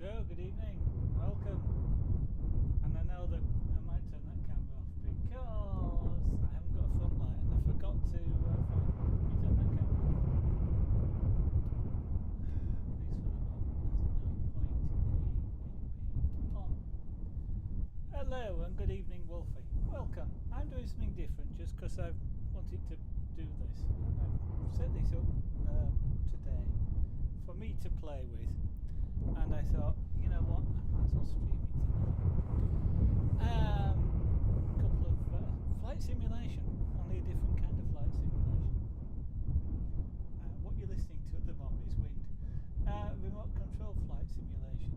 So, good evening, welcome. And I know that I might turn that camera off because I haven't got a front light and I forgot to turn that camera off. Hello and good evening, Wolfie. Welcome. I'm doing something different just because I wanted to do this. I've set this up today for me to play with. And I thought, you know what, I might as well stream it tonight. A couple of flight simulation, only a different kind of flight simulation. What you're listening to at the moment is wind. Remote control flight simulation.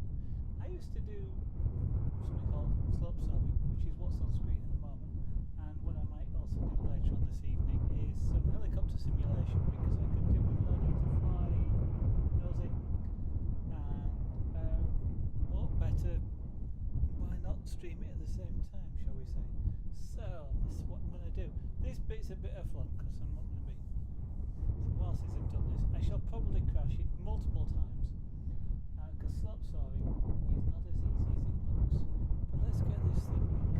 I used to do something called slope soaring, which is what's on screen at the moment. And what I might also do later on this evening is some helicopter simulation, because I could do with learning to fly nosing. What better, why not stream it at the same time, shall we say? So, this is what I'm going to do. This bit's a bit of fun, because I'm not going to be, so whilst I've done this, I shall probably crash it multiple times, because slope soaring is not as easy as it looks. But let's get this thing back.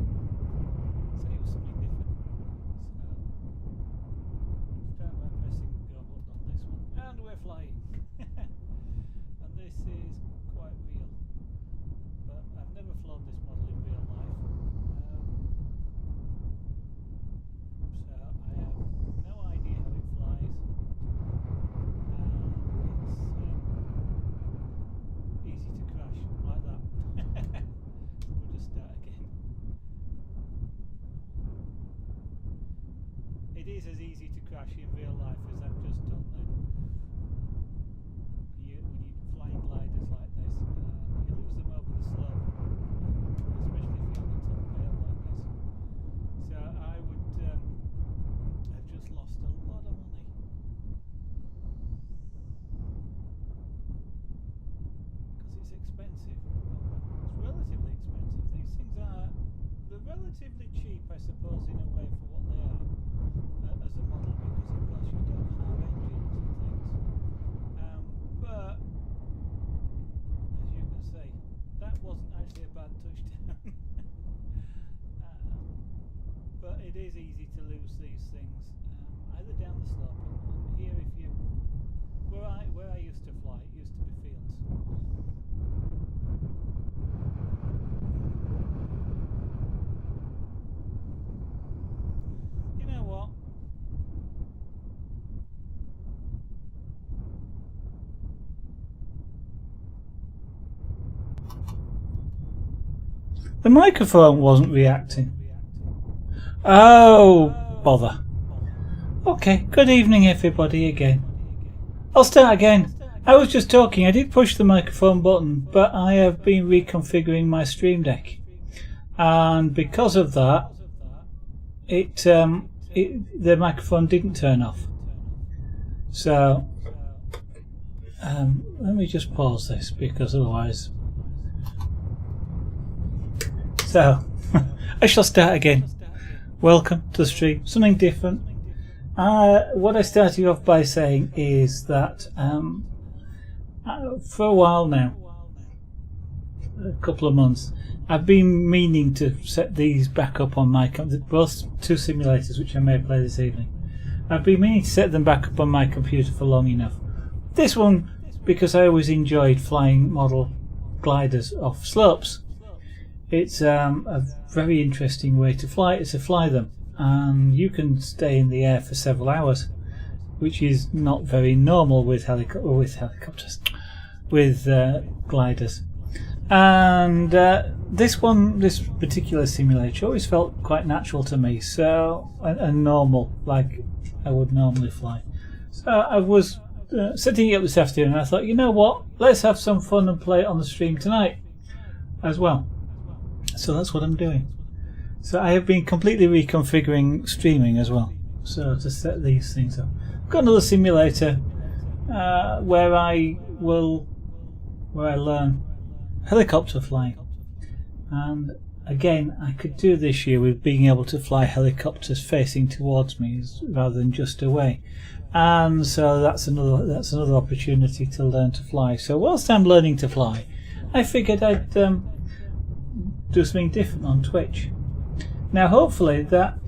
So it was something different. So, start by pressing the go button on this one, and we're flying. And this is quite real. But I've never flown this model in real life, so I have no idea how it flies. It's easy to crash like that. So we'll just start again. It is as easy to crash in real life as I've just done then. When you fly in gliders like this, you lose them over the slope, especially if you're on the top of a hill like this. So I would have just lost a lot of money. Because it's expensive. It's relatively expensive. These things they're relatively cheap, I suppose, in a way for what they are as a model, because of course you don't have engines and things. But as you can see, that wasn't actually a bad touchdown. But it is easy to lose these things, either down the slope, and here, if you where I used to fly, it used to be fields. You know what? The microphone wasn't reacting. Oh, bother. Okay, good evening everybody again. I'll start again. I was just talking, I did push the microphone button, but I have been reconfiguring my Stream Deck. And because of that, the microphone didn't turn off. So, let me just pause this, because otherwise... So, I shall start again. Welcome to the stream. Something different. What I started off by saying is that for a while now, a couple of months, I've been meaning to set these back up on my both two simulators, which I may play this evening. I've been meaning to set them back up on my computer for long enough. This one, because I always enjoyed flying model gliders off slopes. It's a very interesting way to fly them, and you can stay in the air for several hours, which is not very normal with helicopters, with gliders. And this particular simulator always felt quite natural to me, so and normal, like I would normally fly. So I was setting it up this afternoon, and I thought, you know what, let's have some fun and play it on the stream tonight as well. So that's what I'm doing. So I have been completely reconfiguring streaming as well, so to set these things up. I've got another simulator where I learn helicopter flying, and again I could do this year with being able to fly helicopters facing towards me rather than just away, and so that's another opportunity to learn to fly. So whilst I'm learning to fly, I figured I'd do something different on Twitch. Now hopefully that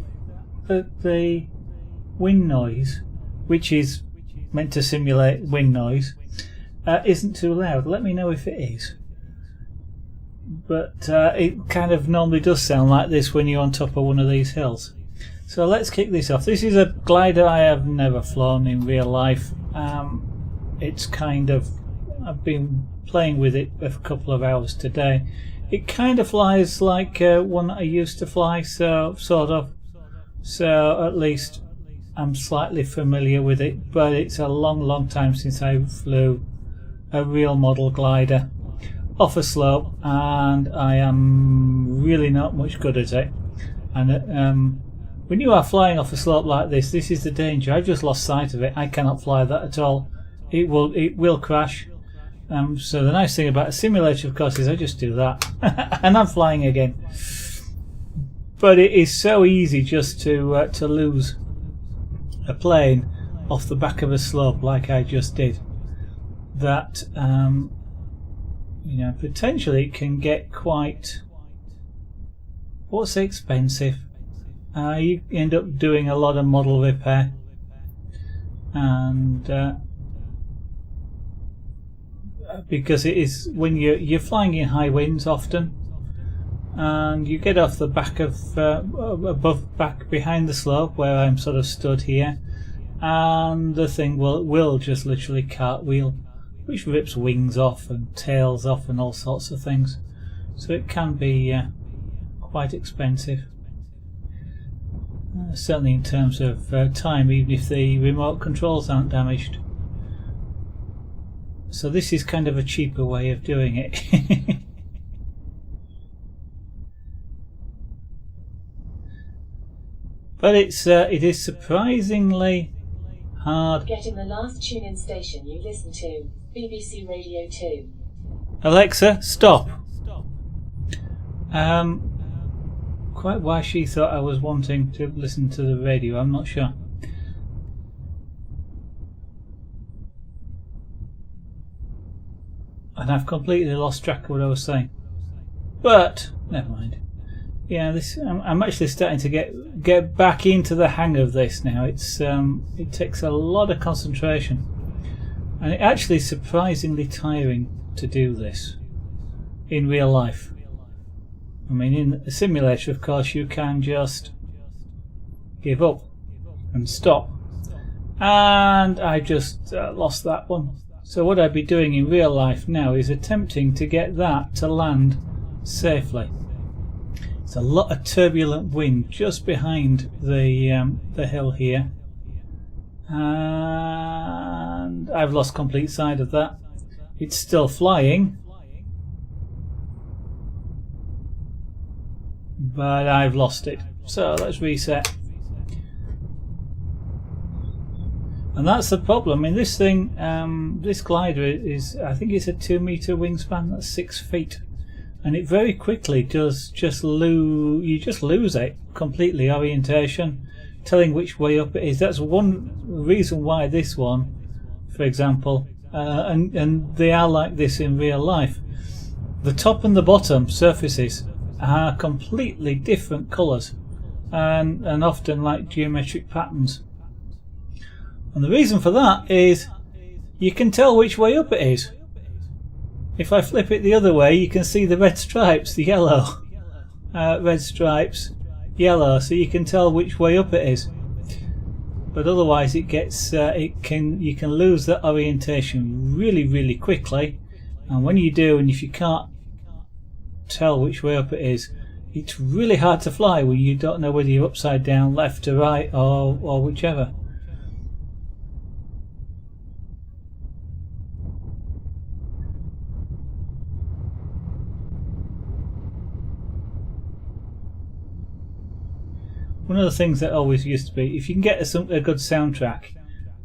the wind noise, which is meant to simulate wind noise, isn't too loud. Let me know if it is. But it kind of normally does sound like this when you're on top of one of these hills. So let's kick this off. This is a glider I have never flown in real life. It's kind of, I've been playing with it for a couple of hours today. It kind of flies like one I used to fly, so sort of. So at least I'm slightly familiar with it, but it's a long time since I flew a real model glider off a slope, and I am really not much good at it. And when you are flying off a slope like this is the danger. I've just lost sight of it. I cannot fly that at all. It will crash. So the nice thing about a simulator, of course, is I just do that and I'm flying again. But it is so easy just to lose a plane off the back of a slope like I just did, that you know, potentially it can get quite, what's expensive. You end up doing a lot of model repair, and because it is when you're flying in high winds often, and you get off the back of back behind the slope where I'm sort of stood here, and the thing will just literally cartwheel, which rips wings off and tails off and all sorts of things. So it can be quite expensive. Certainly in terms of time, even if the remote controls aren't damaged. So this is kind of a cheaper way of doing it. But it is surprisingly hard. Get in the last tune-in station you listen to, BBC Radio 2. Alexa, stop. Quite why she thought I was wanting to listen to the radio, I'm not sure. And I've completely lost track of what I was saying. But never mind. Yeah, this I'm actually starting to get back into the hang of this now. It's it takes a lot of concentration, and it actually is surprisingly tiring to do this in real life. I mean, in a simulator, of course, you can just give up and stop. And I just lost that one. So what I'd be doing in real life now is attempting to get that to land safely. It's a lot of turbulent wind just behind the hill here. And I've lost complete sight of that. It's still flying, but I've lost it. So let's reset. And that's the problem. In this thing, this glider is, I think it's a 2 meter wingspan. That's 6 feet, and it very quickly does just lose. You just lose it completely. Orientation, telling which way up it is. That's one reason why this one, for example, and they are like this in real life. The top and the bottom surfaces are completely different colours, and often like geometric patterns. And the reason for that is you can tell which way up it is. If I flip it the other way, you can see the red stripes, the yellow. Red stripes, yellow, so you can tell which way up it is. But otherwise it gets you can lose that orientation really quickly, and when you do, and if you can't tell which way up it is, it's really hard to fly when you don't know whether you're upside down, left to right, or whichever. One of the things that always used to be, if you can get a good soundtrack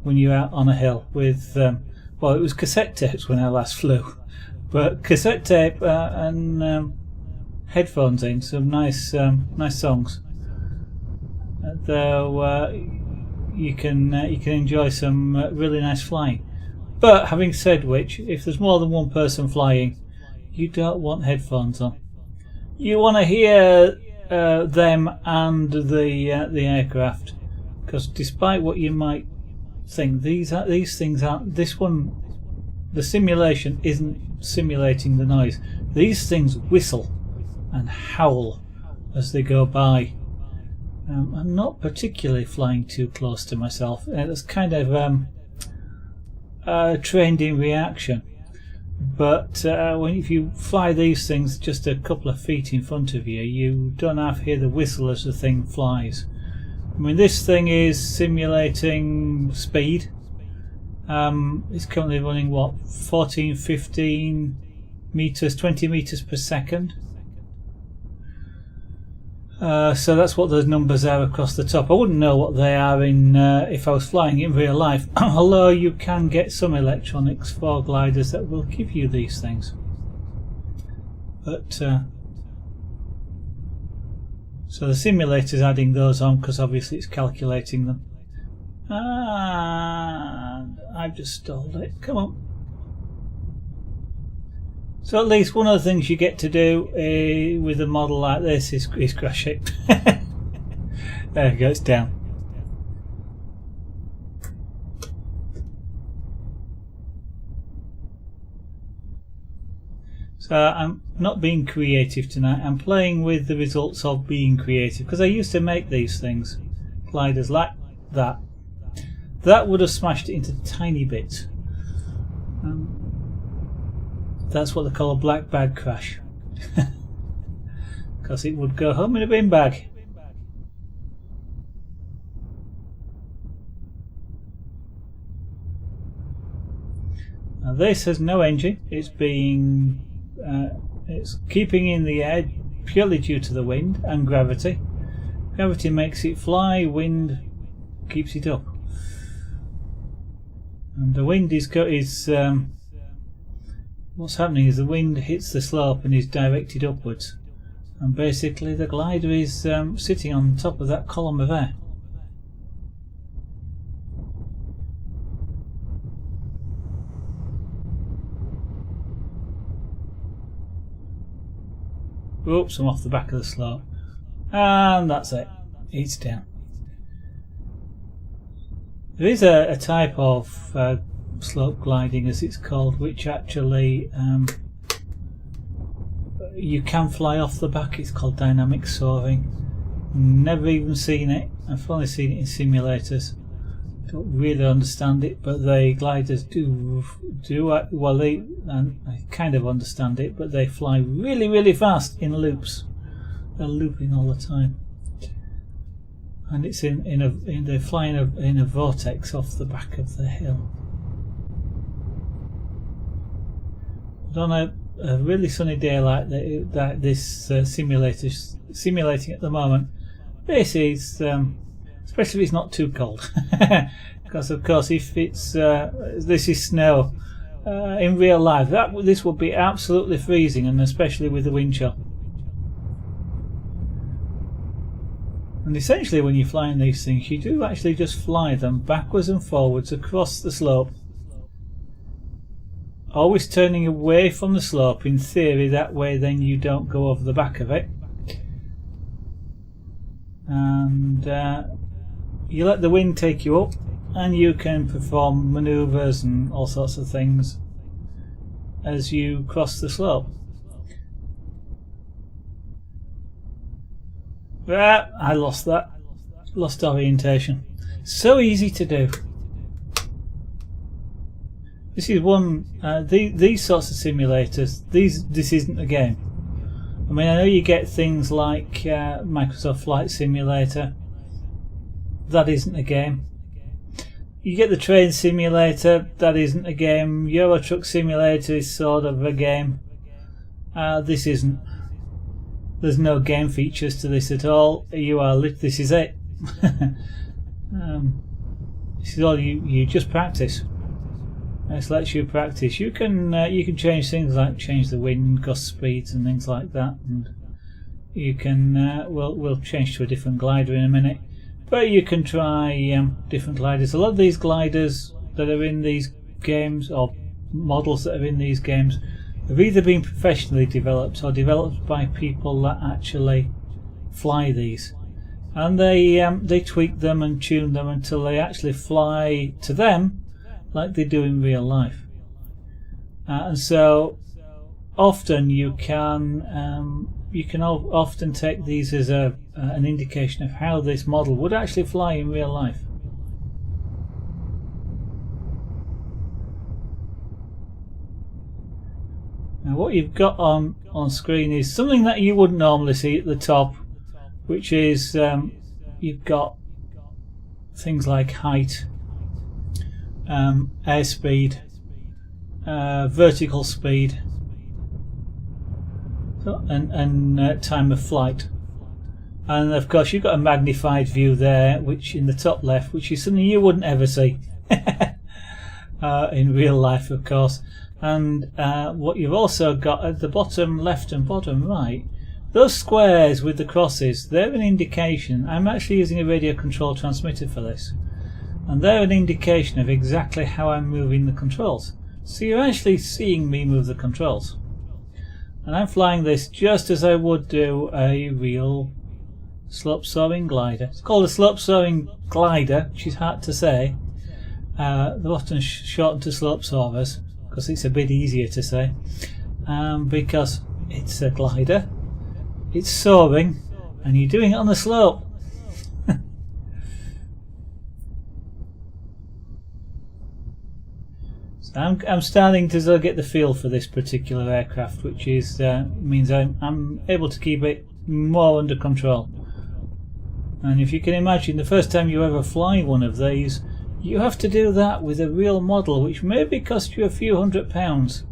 when you're out on a hill with, well, it was cassette tapes when I last flew, but cassette tape and headphones in, some nice songs. Though you can enjoy some really nice flying. But having said which, if there's more than one person flying, you don't want headphones on. You want to hear them and the aircraft, because despite what you might think, these things aren't. This one, the simulation isn't simulating the noise. These things whistle and howl as they go by. I'm not particularly flying too close to myself. It's kind of trained in reaction. But if you fly these things just a couple of feet in front of you, you don't have to hear the whistle as the thing flies. I mean, this thing is simulating speed. It's currently running what, 14, 15 meters, 20 meters per second. So that's what those numbers are across the top. I wouldn't know what they are in if I was flying in real life, although you can get some electronics for gliders that will give you these things. But so the simulator's adding those on because obviously it's calculating them. And I've just stalled it. Come on. So at least one of the things you get to do with a model like this is crash it. There we go, it's down. So I'm not being creative tonight. I'm playing with the results of being creative, because I used to make these things, gliders like that. That would have smashed it into tiny bits. That's what they call a black bag crash, because it would go home in a bin bag. Now this has no engine. It's keeping in the air purely due to the wind and gravity. Gravity makes it fly. Wind keeps it up. And the wind is what's happening is the wind hits the slope and is directed upwards, and basically the glider is sitting on top of that column of air. Oops, I'm off the back of the slope, and that's it, it's down. There is a type of slope gliding, as it's called, which actually you can fly off the back. It's called dynamic soaring. Never even seen it. I've only seen it in simulators. Don't really understand it, but the gliders do well. I kind of understand it, but they fly really, really fast in loops. They're looping all the time, and it's they're flying in a vortex off the back of the hill. On a really sunny day like that this simulator's simulating at the moment, this is especially if it's not too cold, because of course if it's this is snow in real life, this would be absolutely freezing, and especially with the wind chill. And essentially when you're flying these things, you do actually just fly them backwards and forwards across the slope, always turning away from the slope in theory. That way then you don't go over the back of it, and you let the wind take you up, and you can perform manoeuvres and all sorts of things as you cross the slope. I lost orientation. So easy to do. This is one. These sorts of simulators. This isn't a game. I mean, I know you get things like Microsoft Flight Simulator. That isn't a game. You get the Train Simulator. That isn't a game. Euro Truck Simulator is sort of a game. This isn't. There's no game features to this at all. This is it. This is all you just practice. This lets you practice. You can change things like change the wind, gust speeds, and things like that. And you can we'll change to a different glider in a minute. But you can try different gliders. A lot of these gliders that are in these games, or models that are in these games, have either been professionally developed or developed by people that actually fly these, and they tweak them and tune them until they actually fly to them like they do in real life. And so often you can often take these as an indication of how this model would actually fly in real life. Now what you've got on screen is something that you wouldn't normally see at the top, which is you've got things like height, airspeed, vertical speed, and time of flight. And of course you've got a magnified view there, which in the top left, which is something you wouldn't ever see in real life, of course. And what you've also got at the bottom left and bottom right, those squares with the crosses, they're an indication. I'm actually using a radio control transmitter for this, and they're an indication of exactly how I'm moving the controls. So you're actually seeing me move the controls, and I'm flying this just as I would do a real slope soaring glider. It's called a slope soaring glider, which is hard to say. They're often shortened to slope soarers because it's a bit easier to say, because it's a glider, it's soaring, and you're doing it on the slope. So I'm starting to get the feel for this particular aircraft, which is means I'm able to keep it more under control. And if you can imagine, the first time you ever fly one of these, you have to do that with a real model, which maybe cost you a few £100,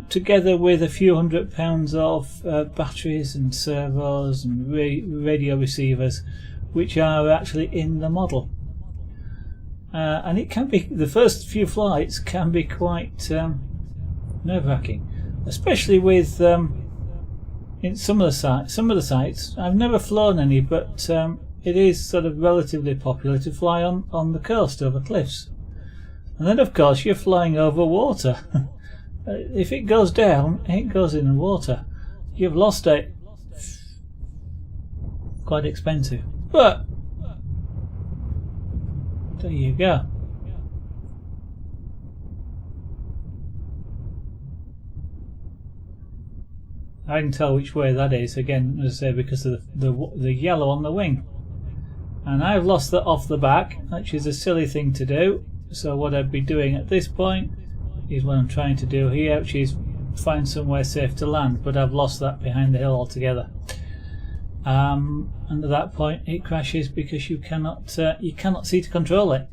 together with a few £100 of batteries and servos and radio receivers, which are actually in the model. And it can be, the first few flights can be quite nerve-wracking, especially with in some of the sites. I've never flown any, but it is sort of relatively popular to fly on the coast over cliffs. And then of course you're flying over water. If it goes down, it goes in the water. You've lost it. Quite expensive, but there you go. I can tell which way that is, again, as I say, because of the yellow on the wing. And I've lost that off the back, which is a silly thing to do. So what I'd be doing at this point is what I'm trying to do here, which is find somewhere safe to land, but I've lost that behind the hill altogether. And at that point it crashes because you cannot see to control it.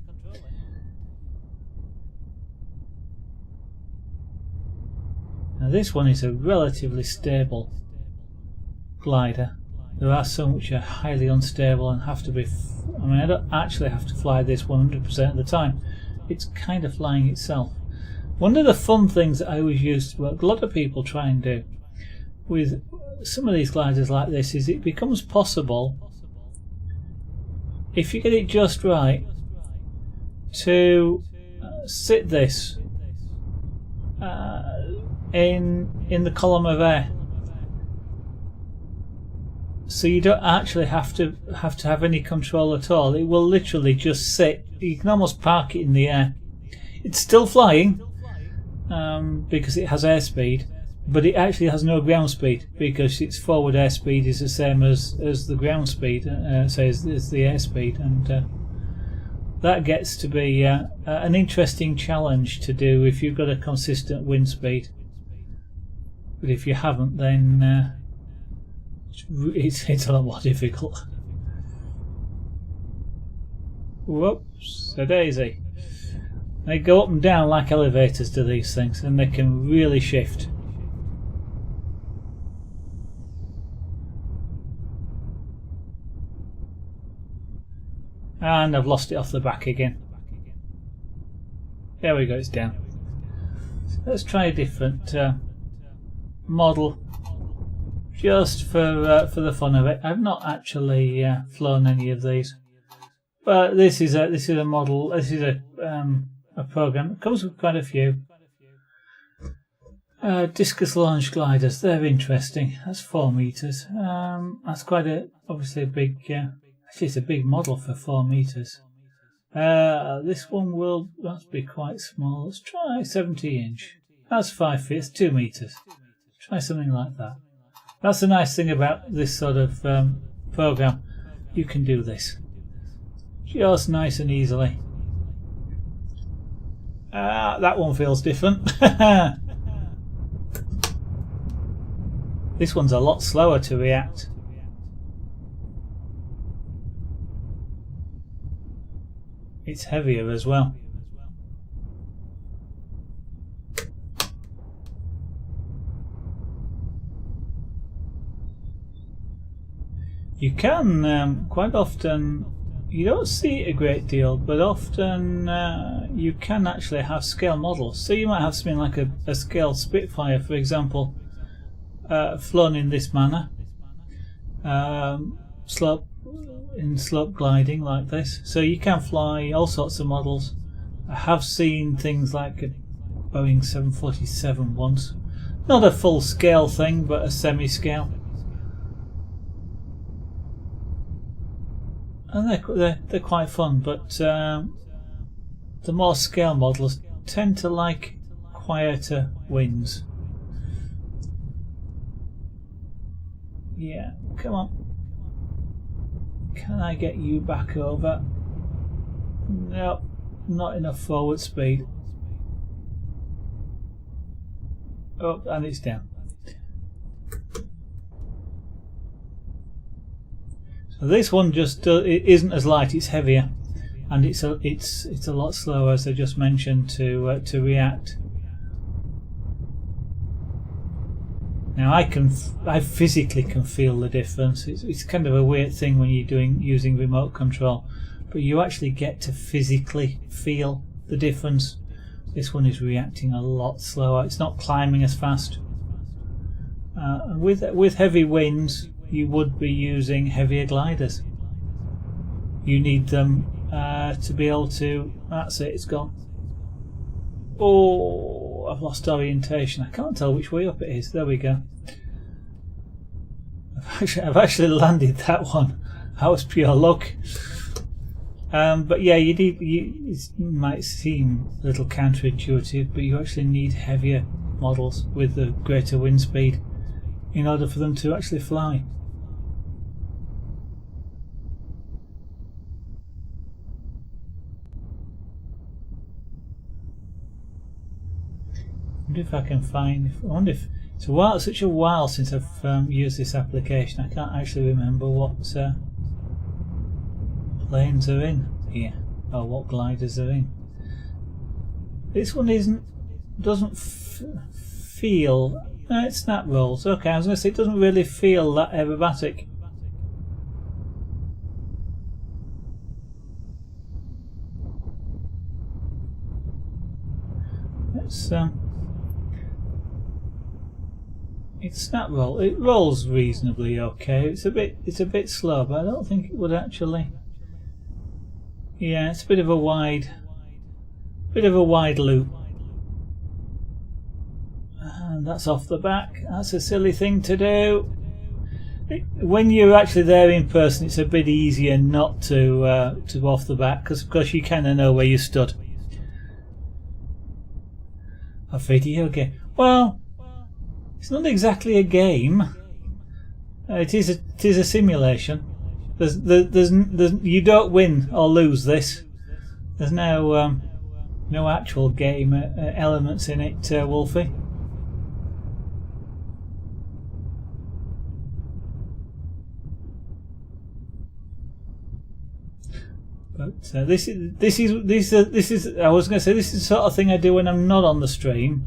Now this one is a relatively stable glider. There are some which are highly unstable and have to be I don't actually have to fly this 100% of the time. It's kind of flying itself. One of the fun things that I always used, what a lot of people try and do with some of these gliders like this, is it becomes possible, if you get it just right, to sit this in the column of air, so you don't actually have to have any control at all. It will literally just sit. You can almost park it in the air. It's still flying because it has airspeed, but it actually has no ground speed because its forward airspeed is the same as the ground speed, say as the airspeed, and that gets to be an interesting challenge to do if you've got a consistent wind speed. But if you haven't, then it's a lot more difficult. Whoops, a daisy. They go up and down like elevators to these things, and they can really shift. And I've lost it off the back again. There we go, it's down. So let's try a different model, just for the fun of it. I've not actually flown any of these, but this is a model. This is a program. It comes with quite a few. Discus launch gliders, they're interesting. That's 4 meters. That's quite obviously a big, actually it's a big model for 4 meters. This one must be quite small. Let's try 70 inch. That's 5 feet, it's 2 meters. Try something like that. That's the nice thing about this sort of program. You can do this just nice and easily. That one feels different. This one's a lot slower to react. It's heavier as well. You can quite often, you don't see it a great deal, but often you can actually have scale models. So you might have something like a scaled Spitfire, for example, flown in this manner, slope gliding like this. So you can fly all sorts of models. I have seen things like a Boeing 747 once, not a full scale thing, but a semi-scale. And they're quite fun, but the more scale models tend to like quieter winds. Yeah, come on. Can I get you back over? Nope, not enough forward speed. Oh, and it's down. So this one just it isn't as light; it's heavier, and it's a lot slower, as I just mentioned, to react. Now I physically can feel the difference. It's kind of a weird thing when you're using remote control, but you actually get to physically feel the difference. This one is reacting a lot slower. It's not climbing as fast. And with heavy winds, you would be using heavier gliders. You need them to be able to. That's it. It's gone. Oh, I've lost orientation. I can't tell which way up it is. There we go. I've actually landed that one. That was pure luck. But yeah, it might seem a little counterintuitive, but you actually need heavier models with the greater wind speed in order for them to actually fly. I wonder if I can find. I wonder if it's such a while since I've used this application. I can't actually remember what planes are in here, or what gliders are in. This one doesn't feel. It's snap rolls. Okay, I was going to say it doesn't really feel that aerobatic. It's snap roll. It rolls reasonably okay. It's a bit slow, but I don't think it would actually. Yeah, it's a bit of a wide loop. And that's off the back. That's a silly thing to do. When you're actually there in person, it's a bit easier not to off the back, because of course you kind of know where you stood. A video game. Well, it's not exactly a game. It is a simulation. You don't win or lose this. There's no actual game elements in it, Wolfie. But this is I was going to say this is the sort of thing I do when I'm not on the stream,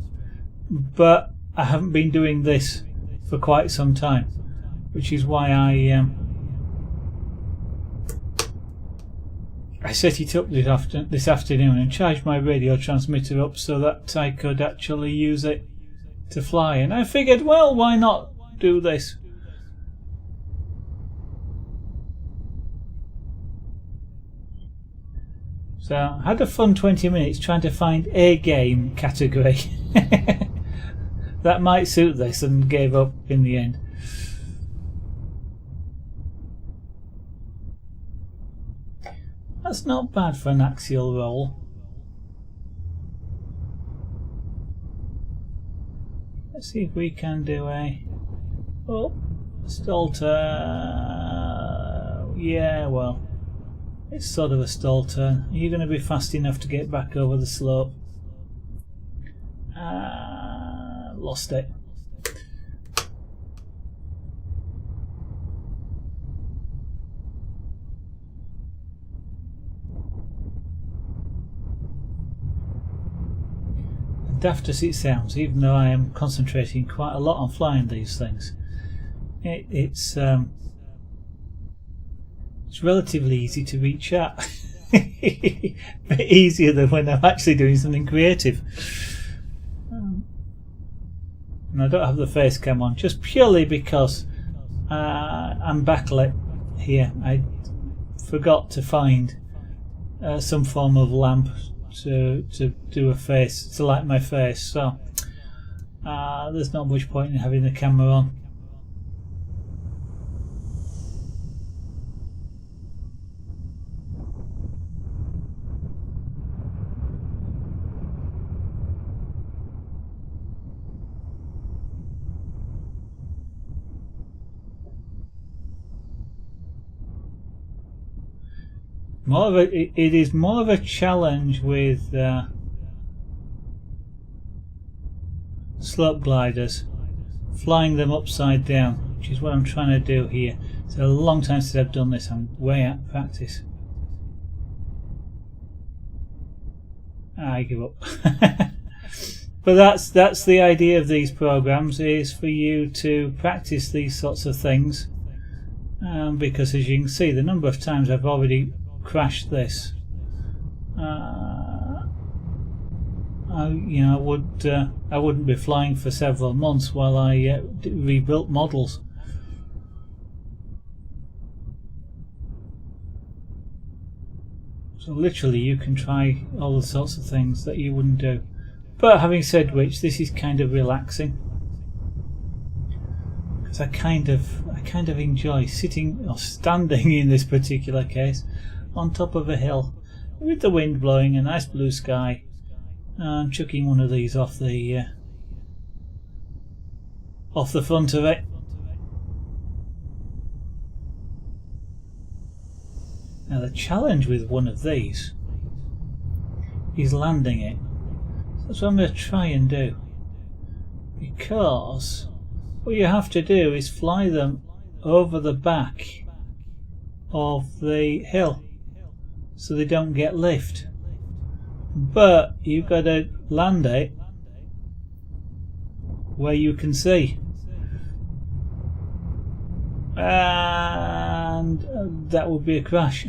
but I haven't been doing this for quite some time, which is why I set it up this afternoon and charged my radio transmitter up so that I could actually use it to fly. And I figured, well, why not do this? So I had a fun 20 minutes trying to find a game category that might suit this, and gave up in the end. That's not bad for an axial roll. Let's see if we can do a stall turn. Yeah, well, it's sort of a stall turn. Are you going to be fast enough to get back over the slope? Lost it. Daft as it sounds, even though I am concentrating quite a lot on flying these things, it's relatively easy to reach at. A bit easier than when I'm actually doing something creative. And I don't have the face cam on, just purely because I'm backlit here. I forgot to find some form of lamp to do a face, to light my face, so there's not much point in having the camera on. It is more of a challenge with slope gliders, flying them upside down, which is what I'm trying to do here. It's a long time since I've done this. I'm way out of practice. I give up. But that's the idea of these programs, is for you to practice these sorts of things, because as you can see, the number of times I've already crashed this, I wouldn't be flying for several months while I rebuilt models. So literally you can try all the sorts of things that you wouldn't do. But having said which, this is kind of relaxing, because I kind of enjoy sitting, or standing in this particular case, on top of a hill with the wind blowing, a nice blue sky, and chucking one of these off the front of it. Now the challenge with one of these is landing it. That's what I'm going to try and do, because what you have to do is fly them over the back of the hill so they don't get lift, but you've got to land it where you can see, and that would be a crash.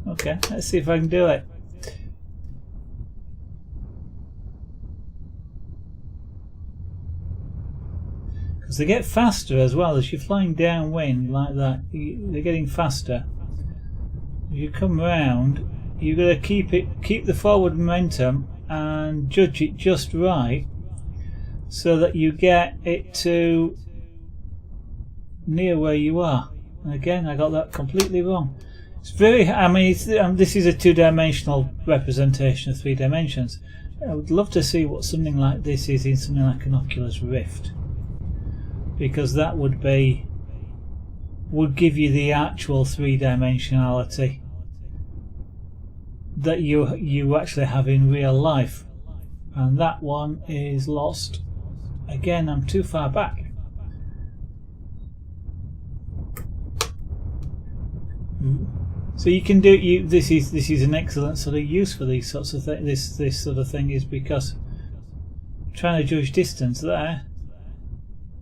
Okay, let's see if I can do it. Because they get faster as well as you're flying downwind like that. They're getting faster. If you come round, you've got to keep the forward momentum and judge it just right, so that you get it to near where you are. And again, I got that completely wrong. It's very. I mean, this is a two-dimensional representation of 3 dimensions. I would love to see what something like this is in something like an Oculus Rift, because that would give you the actual 3-dimensionality that you actually have in real life, and that one is lost. Again, I'm too far back. So you can do this is an excellent sort of use for these sorts of things. This sort of thing is because trying to judge distance there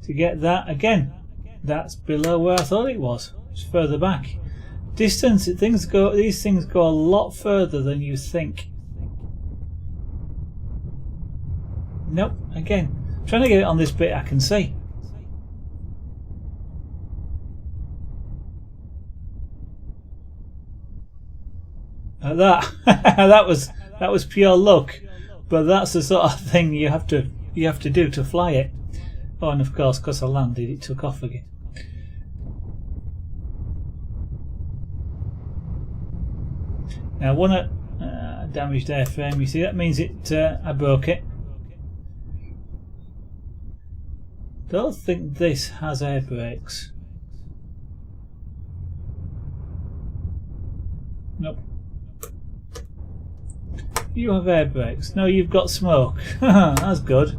to get that, again, that's below where I thought it was. It's further back. Distance, these things go a lot further than you think. Nope, again, trying to get it on this bit I can see. That that was pure luck, but that's the sort of thing you have to you have to do to fly it. Oh, and of course, because I landed, it took off again. Now, one damaged airframe. You see, that means I broke it. Don't think this has air brakes. Nope. You have air brakes. No, you've got smoke. That's good.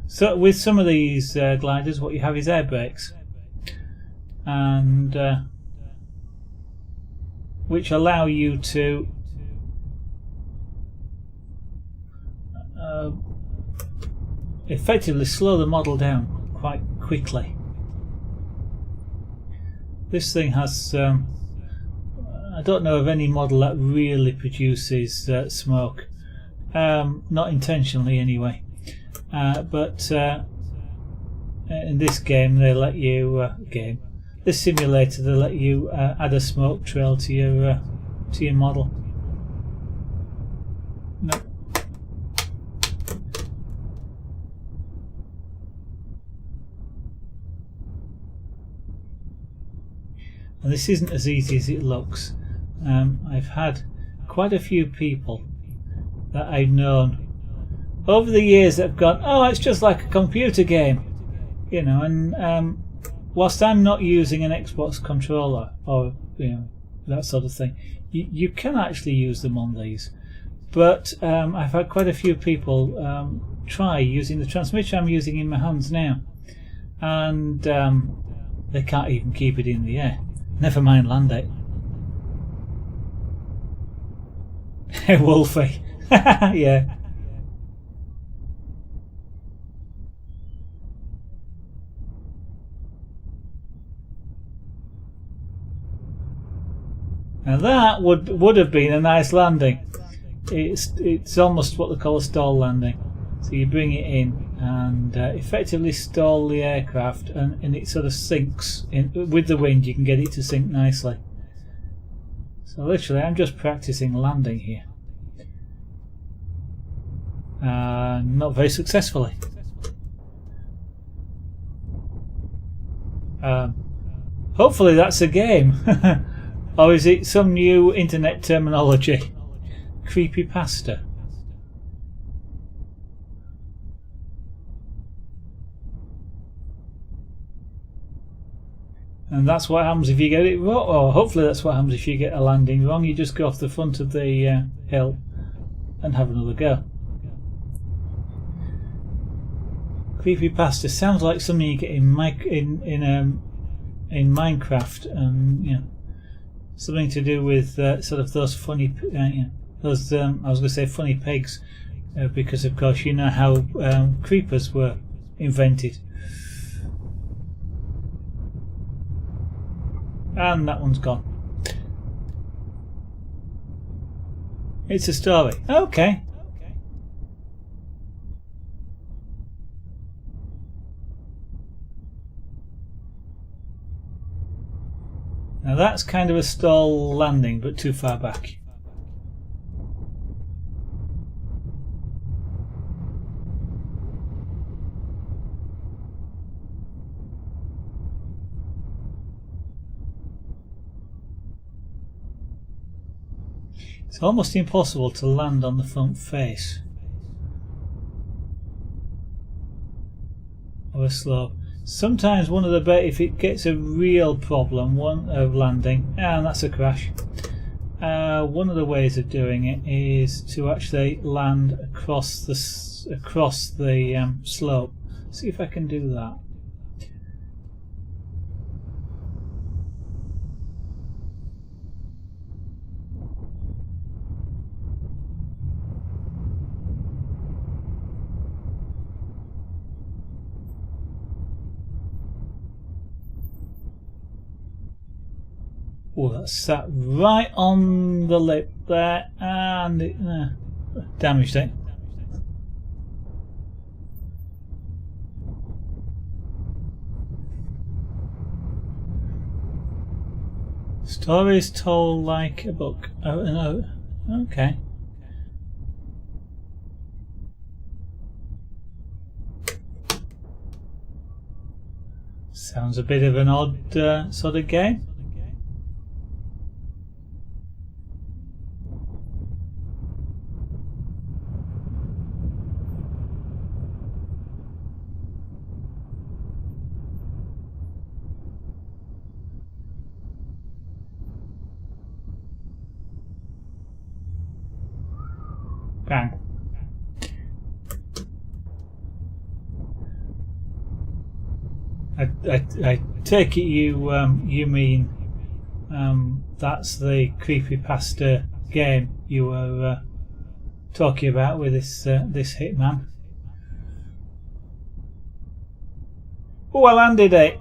So with some of these gliders, what you have is air brakes, and which allow you to effectively slow the model down quite quickly. This thing has I don't know of any model that really produces smoke, not intentionally anyway, but in this game they let you this simulator, they let you add a smoke trail to your model. No. And this isn't as easy as it looks. I've had quite a few people that I've known over the years that have gone, oh, it's just like a computer game, you know, and whilst I'm not using an Xbox controller or that sort of thing, you can actually use them on these. But I've had quite a few people try using the transmitter I'm using in my hands now, and they can't even keep it in the air. Never mind land it. Hey, Wolfie. Yeah. Now that would have been a nice landing. It's almost what they call a stall landing. So you bring it in and effectively stall the aircraft, and it sort of sinks in with the wind. You can get it to sink nicely. So literally, I'm just practicing landing here, not very successfully. Hopefully, that's a game. Or is it some new internet terminology? Creepypasta. And that's what happens if you get it wrong, or hopefully that's what happens if you get a landing wrong. You just go off the front of the hill and have another go. Creepypasta sounds like something you get in Minecraft, and something to do with sort of those funny, those I was going to say funny pigs, because of course you know how creepers were invented. And that one's gone. It's a story. Okay. Now that's kind of a stall landing, but too far back. It's almost impossible to land on the front face of a slope. Sometimes one of the if it gets a real problem of landing, and that's a crash, one of the ways of doing it is to actually land across the slope. See if I can do that. Oh, that sat right on the lip there, and it damaged it. Stories told like a book. Okay. Sounds a bit of an odd sort of game. Bang. I take it you mean that's the creepypasta game you were talking about with this hitman. Oh, I landed it.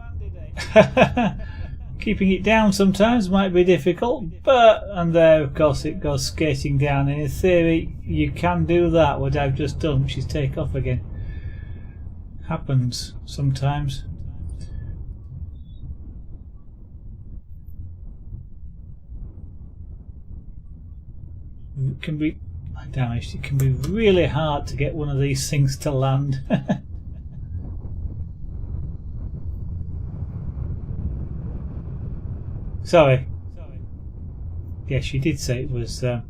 Keeping it down sometimes might be difficult, and there of course it goes skating down, and in theory you can do that, what I've just done, which is take off again. Happens sometimes. It can be damaged. It can be really hard to get one of these things to land. Sorry. Yes, you did say it was a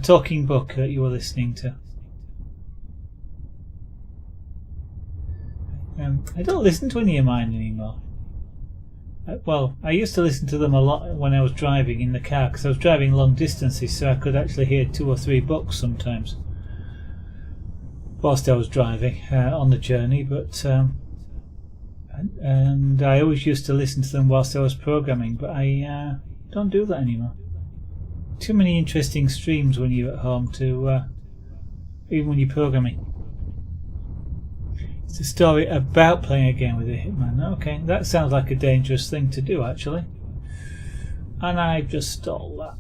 talking book that you were listening to. I don't listen to any of mine anymore. Well, I used to listen to them a lot when I was driving in the car, because I was driving long distances, so I could actually hear 2 or 3 books sometimes whilst I was driving on the journey. But and I always used to listen to them whilst I was programming, but I don't do that anymore. Too many interesting streams when you're at home to even when you're programming. It's a story about playing a game with a hitman. Okay, that sounds like a dangerous thing to do, actually. And I just stole that.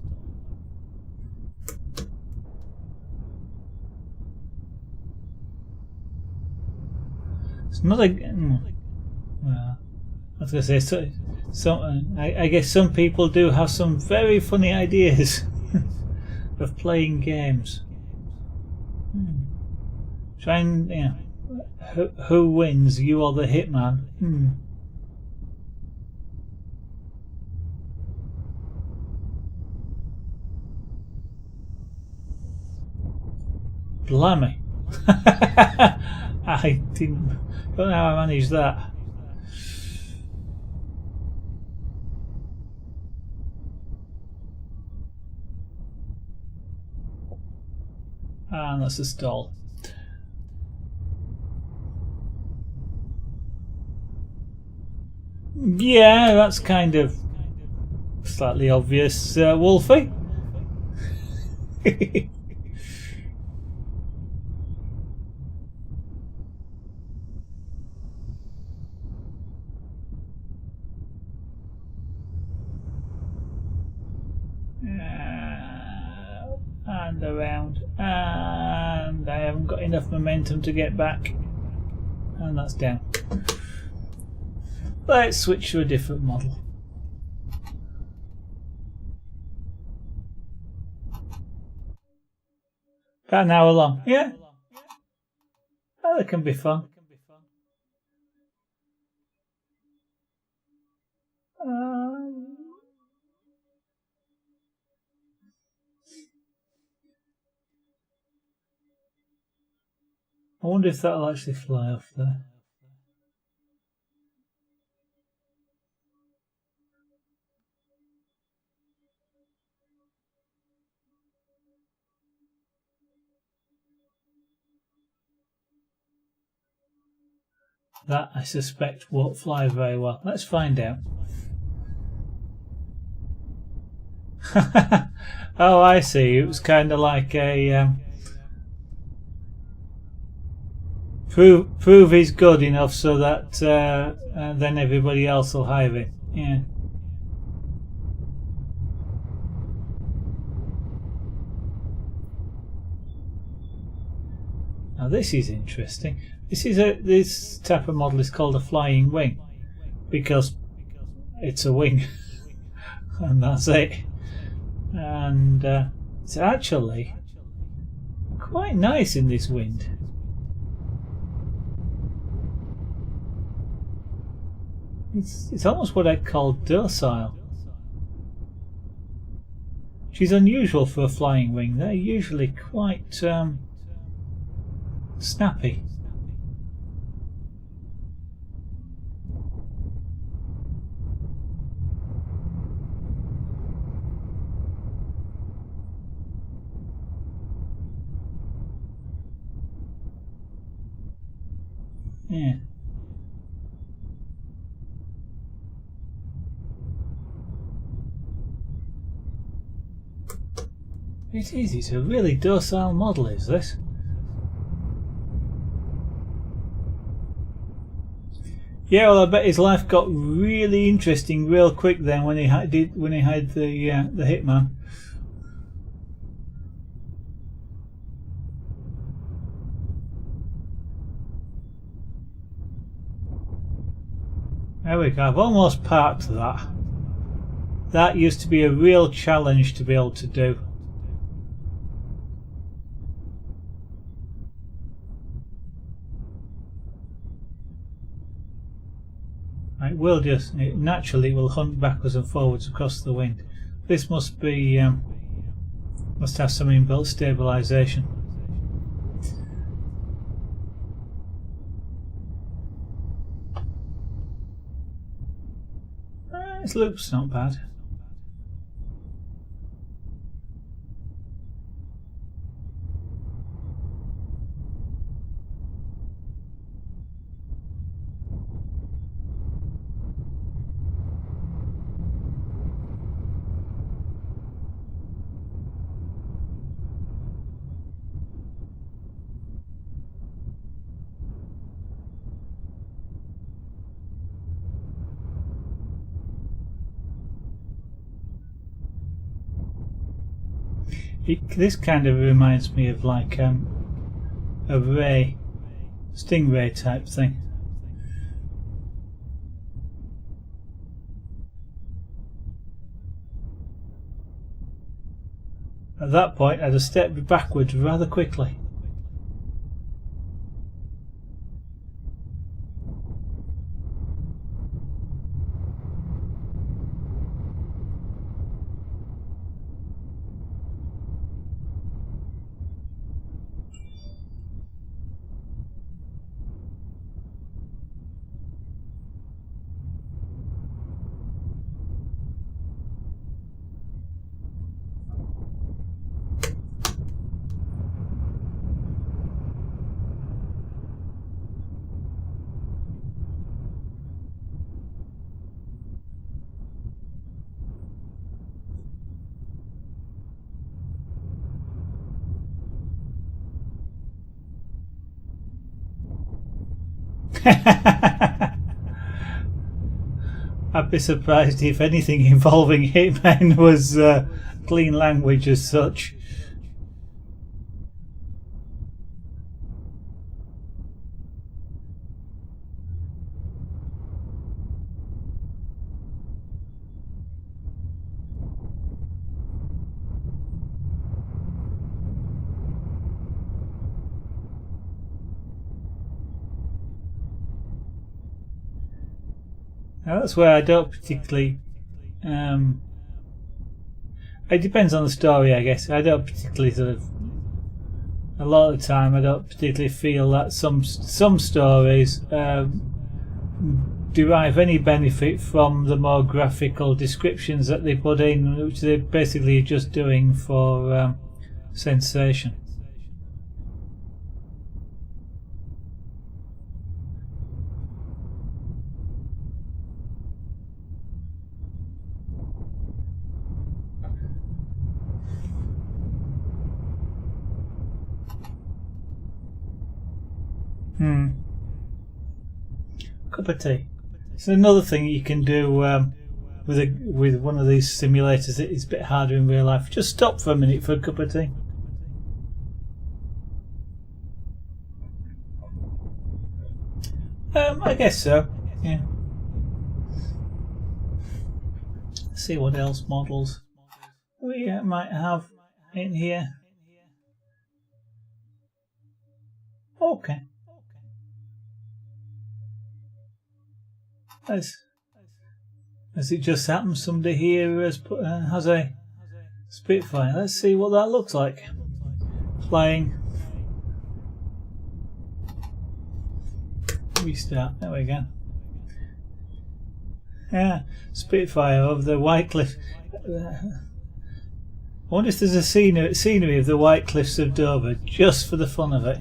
It's not a... Well, I was going to say, I guess some people do have some very funny ideas of playing games. Try and, you know, who wins, you or the hitman? Blimey. I don't know how I managed that. And that's a stall. Yeah, that's kind of slightly obvious, Wolfie. And around, and I haven't got enough momentum to get back, and that's down. Let's switch to a different model. About an hour long. Yeah. Well, it can be fun. I wonder if that'll actually fly off there. That, I suspect, won't fly very well. Let's find out. Oh, I see. It was kind of like a prove he's good enough so that then everybody else will hire him. Yeah. Now this is interesting. This type of model is called a flying wing because it's a wing, and that's it. and it's actually quite nice in this wind. It's almost what I'd call docile. Which is unusual for a flying wing. They're usually quite snappy. Yeah. It is, it's a really docile model, is this? Yeah, well, I bet his life got really interesting real quick then when he had the hitman. There we go, I've almost parked that. That used to be a real challenge to be able to do. It will just, naturally it will hunt backwards and forwards across the wind. This must be, must have some inbuilt stabilisation. This loop's not bad. This kind of reminds me of like a ray, stingray type thing. At that point I'd have stepped backwards rather quickly. I'd be surprised if anything involving hitmen was clean language as such. Now that's where I don't particularly it depends on the story, I guess. I don't particularly sort of, a lot of the time I don't particularly feel that some stories derive any benefit from the more graphical descriptions that they put in, which they're basically just doing for sensation. Cup of tea. It's another thing you can do with one of these simulators. It's a bit harder in real life. Just stop for a minute for a cup of tea. I guess so. Yeah. Let's see what else models. we might have in here. Okay. As it just happens, somebody here has a Spitfire. Let's see what that looks like. Flying. Restart. There we go. Yeah, Spitfire over the White Cliff. I wonder if there's a scenery of the White Cliffs of Dover just for the fun of it.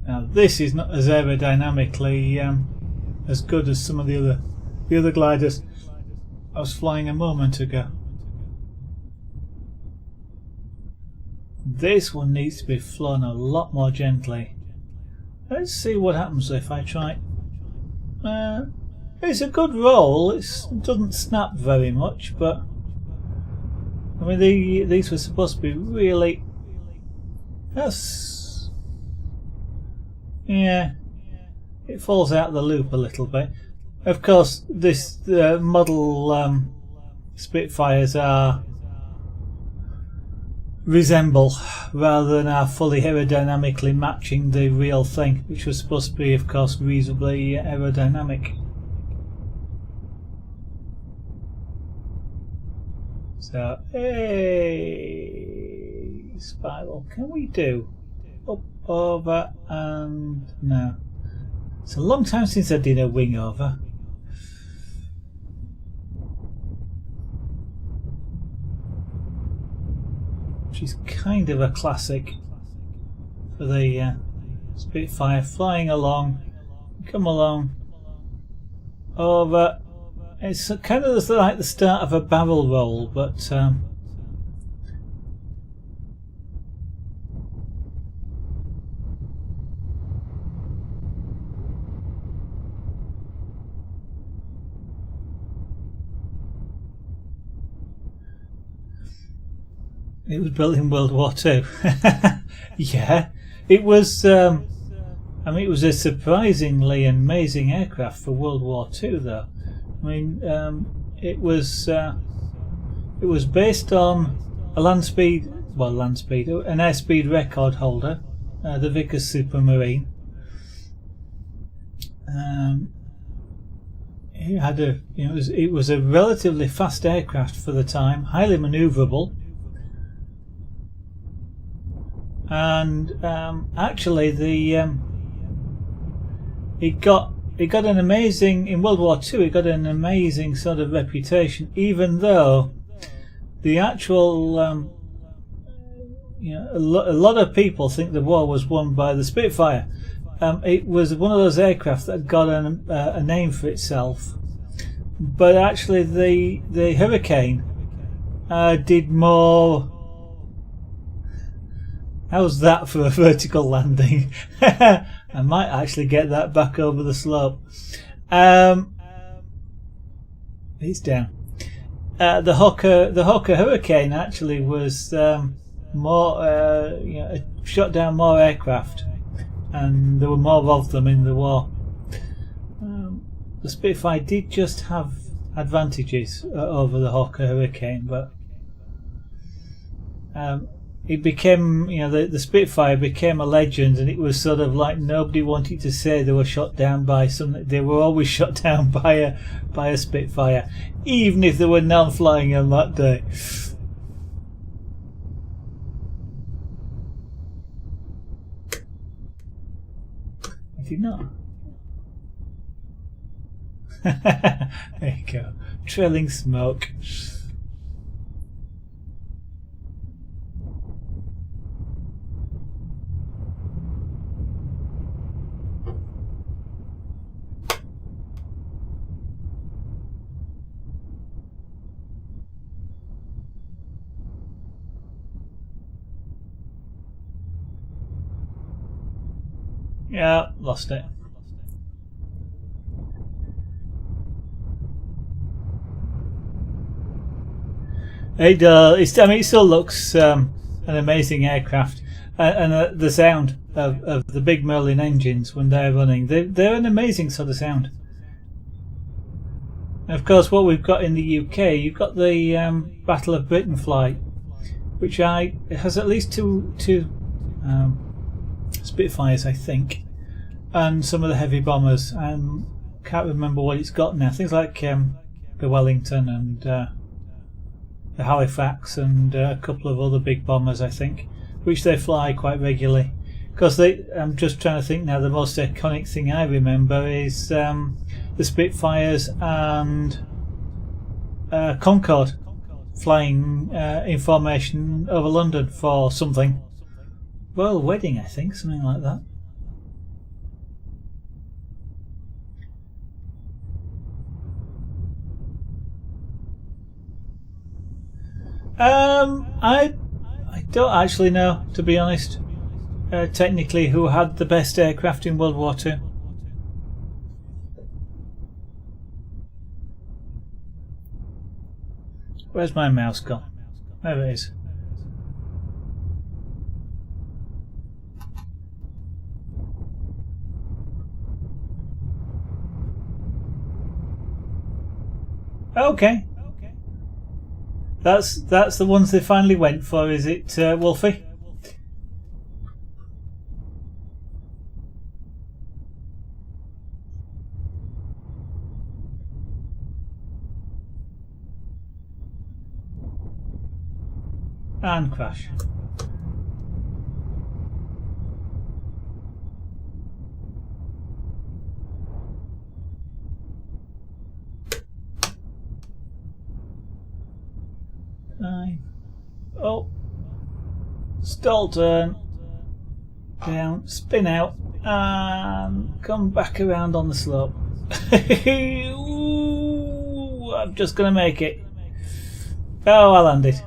Now this is not as aerodynamically as good as some of the other gliders I was flying a moment ago. This one needs to be flown a lot more gently. Let's see what happens if I try. It's a good roll. It doesn't snap very much, but I mean these were supposed to be really. Yeah, it falls out of the loop a little bit. Of course, this model Spitfires resemble rather than are fully aerodynamically matching the real thing, which was supposed to be, of course, reasonably aerodynamic. So, hey, spiral, can we do up, over, and no? It's a long time since I did a wing over. Which is kind of a classic for the Spitfire. Flying along, come along, over. It's kind of like the start of a barrel roll, but it was built in World War II. Yeah, it was. I mean, it was a surprisingly amazing aircraft for World War II, though. I mean, it was based on an airspeed record holder, the Vickers Supermarine. It had it was a relatively fast aircraft for the time, highly manoeuvrable. And actually, it got an amazing in World War II. It got an amazing sort of reputation, even though the actual a lot of people think the war was won by the Spitfire. It was one of those aircraft that got a name for itself, but actually the Hurricane did more. How's that for a vertical landing? I might actually get that back over the slope. It's down. The Hawker Hurricane actually was more, shot down more aircraft, and there were more of them in the war. The Spitfire did just have advantages over the Hawker Hurricane, but it became, the Spitfire became a legend, and it was sort of like nobody wanted to say they were shot down by something. They were always shot down by a Spitfire, even if they were non-flying on that day. I did not. There you go, trailing smoke. Yeah, lost it. It still looks an amazing aircraft, and the sound of the big Merlin engines when they're running, they're an amazing sort of sound. And of course, what we've got in the UK, you've got the Battle of Britain flight, which it has at least two Spitfires, I think, and some of the heavy bombers. Can't remember what it's got now. Things like the Wellington and the Halifax and a couple of other big bombers, I think, which they fly quite regularly. Because I'm just trying to think now. The most iconic thing I remember is the Spitfires and Concorde flying in formation over London for something. Royal wedding, I think, something like that. I don't actually know, to be honest. Technically, who had the best aircraft in World War II? Where's my mouse gone? There it is. Okay. That's the ones they finally went for, is it, Wolfie? And crash. Oh, stall turn, down, spin out, and come back around on the slope. Ooh, I'm just going to make it. Oh, I landed.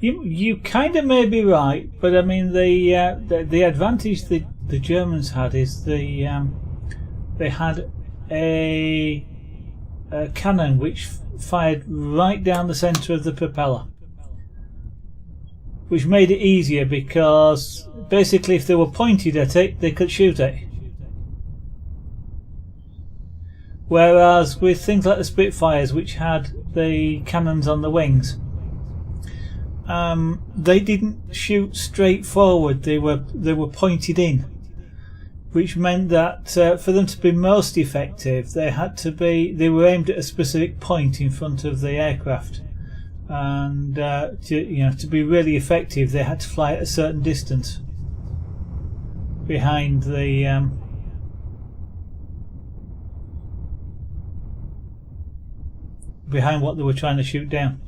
You kind of may be right, but I mean the advantage the Germans had is they had a cannon which fired right down the centre of the propeller, which made it easier because basically if they were pointed at it, they could shoot it. Whereas with things like the Spitfires, which had the cannons on the wings, they didn't shoot straight forward. They were pointed in, which meant that for them to be most effective, they were aimed at a specific point in front of the aircraft, and to be really effective, they had to fly at a certain distance behind the behind what they were trying to shoot down.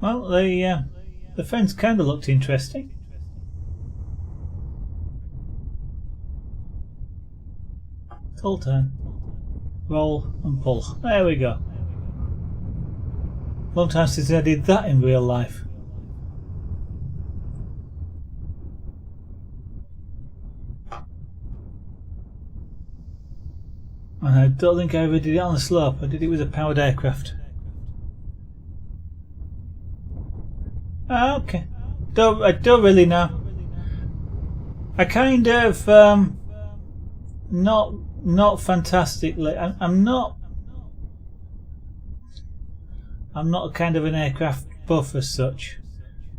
Well, the fence kind of looked interesting. Full turn, roll and pull. There we go. Long time since I did that in real life. And I don't think I ever did it on the slope. I did it with a powered aircraft. Okay. I don't really know. I kind of not fantastically. I'm not a kind of an aircraft buff as such.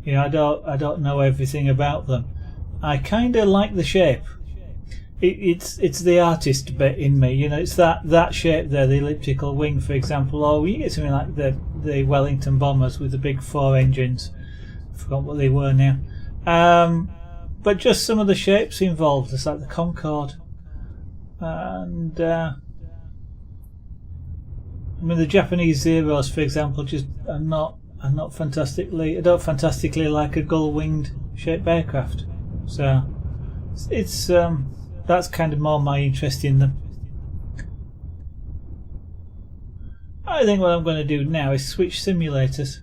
You know, I don't know everything about them. I kind of like the shape. It's the artist bit in me. You know, it's that shape there, the elliptical wing, for example, or you get something like the Wellington bombers with the big 4 engines. I forgot what they were now. But just some of the shapes involved, just like the Concorde. And I mean the Japanese Zeros, for example, just are not fantastically. I don't fantastically like a gull-winged shaped aircraft. So it's that's kind of more my interest in them. I think what I'm going to do now is switch simulators.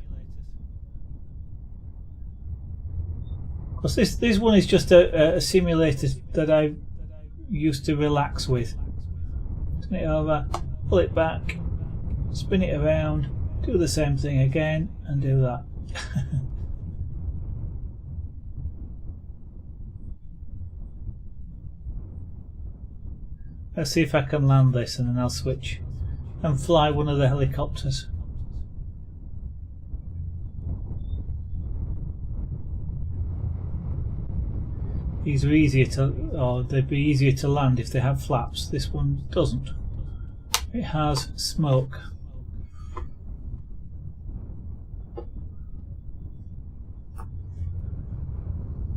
Because this one is just a simulator that I used to relax with. Turn it over, pull it back, spin it around, do the same thing again, and do that. Let's see if I can land this, and then I'll switch and fly one of the helicopters. These are easier to, or they'd be easier to land if they have flaps. This one doesn't. It has smoke.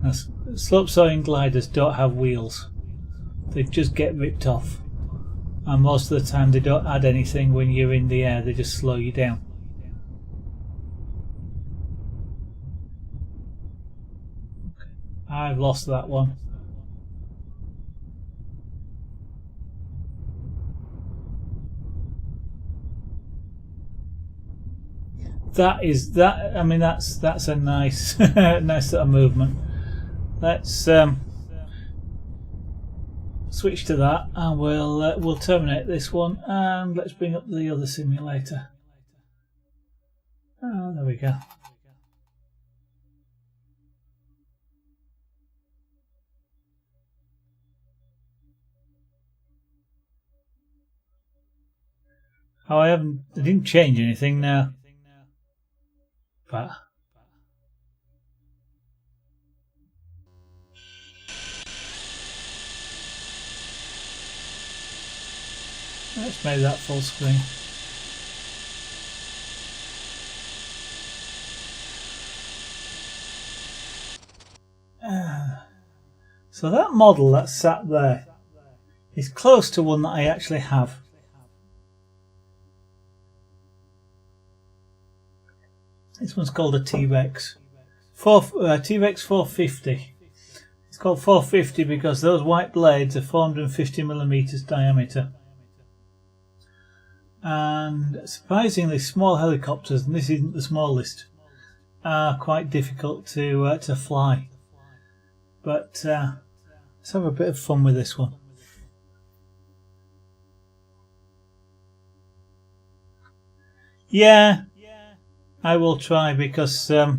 Now, slope soaring gliders don't have wheels. They just get ripped off, and most of the time they don't add anything when you're in the air. They just slow you down. I've lost that one. I mean that's a nice nice sort of movement. Let's switch to that, and we'll terminate this one, and let's bring up the other simulator. Oh, there we go. Oh, I didn't change anything now. But let's make that full screen. So that model that's sat there is close to one that I actually have. This one's called a T-Rex. T-Rex 450. It's called 450 because those white blades are 450mm diameter. And surprisingly, small helicopters, and this isn't the smallest, are quite difficult to fly. But let's have a bit of fun with this one. Yeah, I will try, because if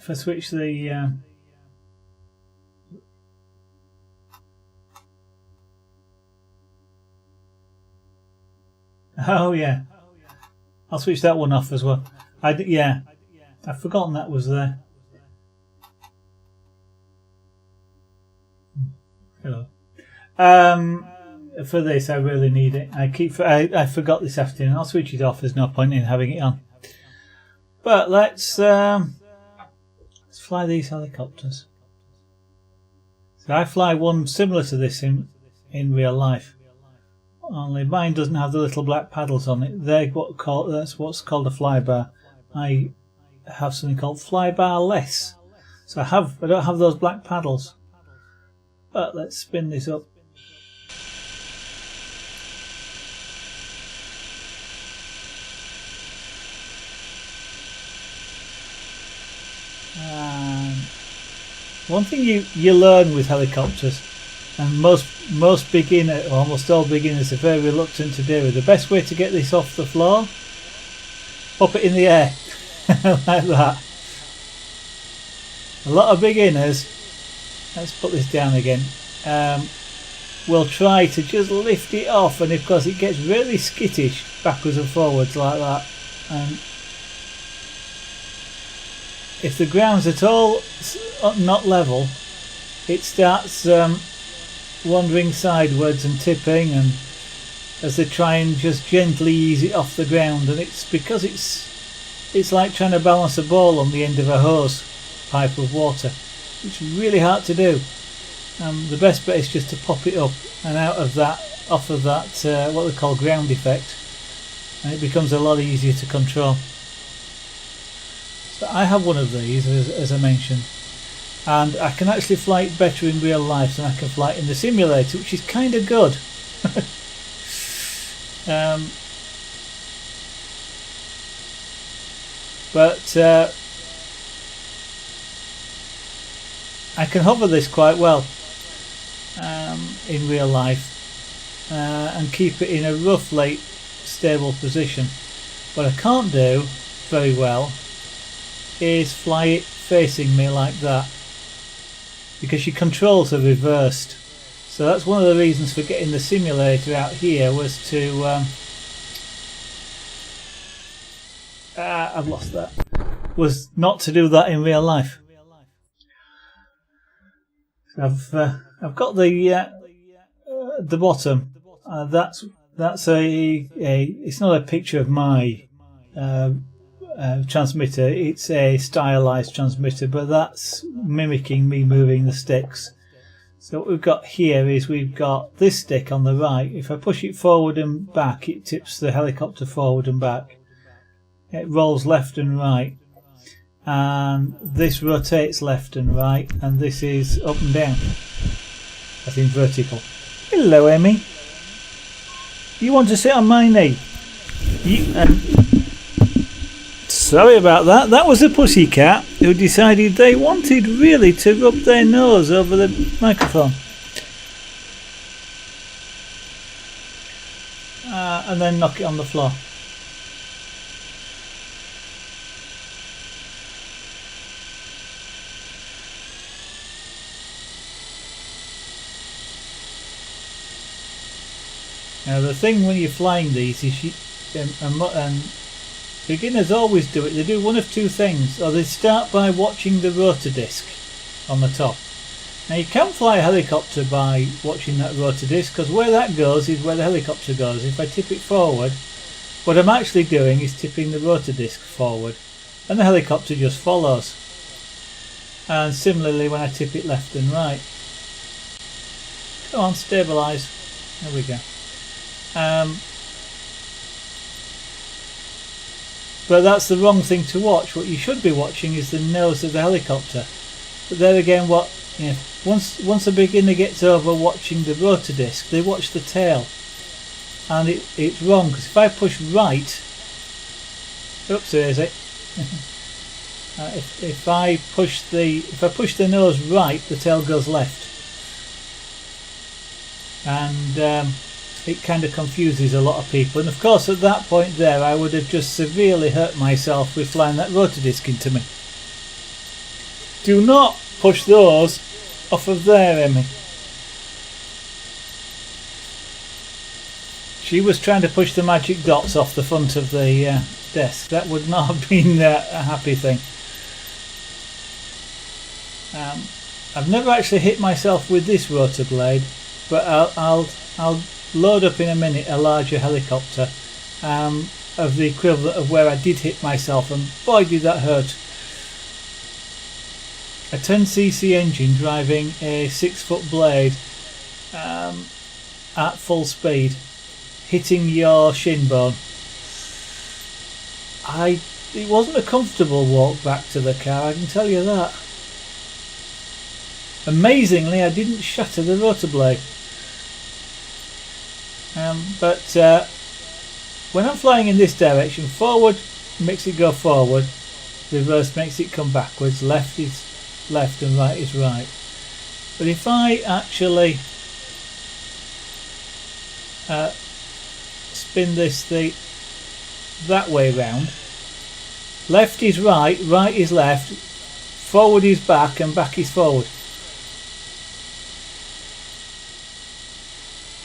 I switch the oh yeah, I'll switch that one off as well. Yeah, I've forgotten that was there. Hello. For this, I really need it. I forgot this afternoon. I'll switch it off. There's no point in having it on. But let's fly these helicopters. So I fly one similar to this in real life. Only mine doesn't have the little black paddles on it. That's what's called a flybar. I have something called flybar-less. So I don't have those black paddles. But let's spin this up. One thing you learn with helicopters, and most beginners, or almost all beginners, are very reluctant to do, the best way to get this off the floor, pop it in the air like that. A lot of beginners, let's put this down again, will try to just lift it off, and of course it gets really skittish backwards and forwards like that, and if the ground's at all not level, it starts wandering sidewards and tipping, and as they try and just gently ease it off the ground, and it's because it's like trying to balance a ball on the end of a hose pipe of water. It's really hard to do. The best bet is just to pop it up and off of that what they call ground effect, and it becomes a lot easier to control. So I have one of these, as I mentioned. and I can actually fly it better in real life than I can fly it in the simulator, which is kind of good. But I can hover this quite well in real life and keep it in a roughly stable position. What I can't do very well is fly it facing me like that, because your controls are reversed. So that's one of the reasons for getting the simulator out here, was to I've lost that, was not to do that in real life. So I've got the bottom. That's a it's not a picture of my transmitter. It's a stylized transmitter, but that's mimicking me moving the sticks. So what we've got here is we've got this stick on the right. If I push it forward and back, it tips the helicopter forward and back. It rolls left and right, and this rotates left and right, and this is up and down, as in vertical. Hello, Emmy. You want to sit on my knee? Sorry about that. That was a pussycat who decided they wanted really to rub their nose over the microphone. And then knock it on the floor. Now the thing when you're flying these is and beginners always do it. They do one of two things, or they start by watching the rotor disc on the top. Now you can fly a helicopter by watching that rotor disc, because where that goes is where the helicopter goes. If I tip it forward, what I'm actually doing is tipping the rotor disc forward, and the helicopter just follows. And similarly when I tip it left and right. Come on, stabilise. There we go. But that's the wrong thing to watch. What you should be watching is the nose of the helicopter. But there again, once a beginner gets over watching the rotor disc, they watch the tail, and it's wrong, because if I push right, oops, there's it. If I push the nose right, the tail goes left, and it kind of confuses a lot of people. And of course at that point there I would have just severely hurt myself with flying that rotor disc into me. Do not push those off of there, Emmy. She was trying to push the magic dots off the front of the desk. That would not have been a happy thing. I've never actually hit myself with this rotor blade, but I'll load up in a minute a larger helicopter of the equivalent of where I did hit myself, and boy did that hurt. A 10cc engine driving a 6-foot blade at full speed, hitting your shin bone. It wasn't a comfortable walk back to the car, I can tell you that. Amazingly, I didn't shatter the rotor blade. But when I'm flying in this direction, forward makes it go forward, reverse makes it come backwards, left is left and right is right. But if I actually spin this that way round, left is right, right is left, forward is back, and back is forward.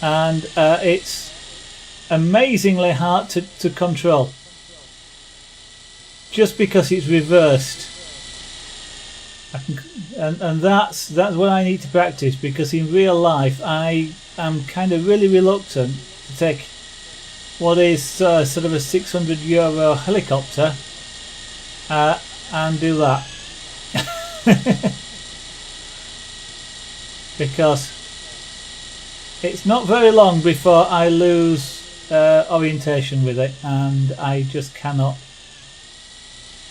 And it's amazingly hard to control, just because it's reversed. And that's what I need to practice, because in real life I am kind of really reluctant to take what is sort of a €600 helicopter and do that. Because it's not very long before I lose orientation with it, and I just cannot.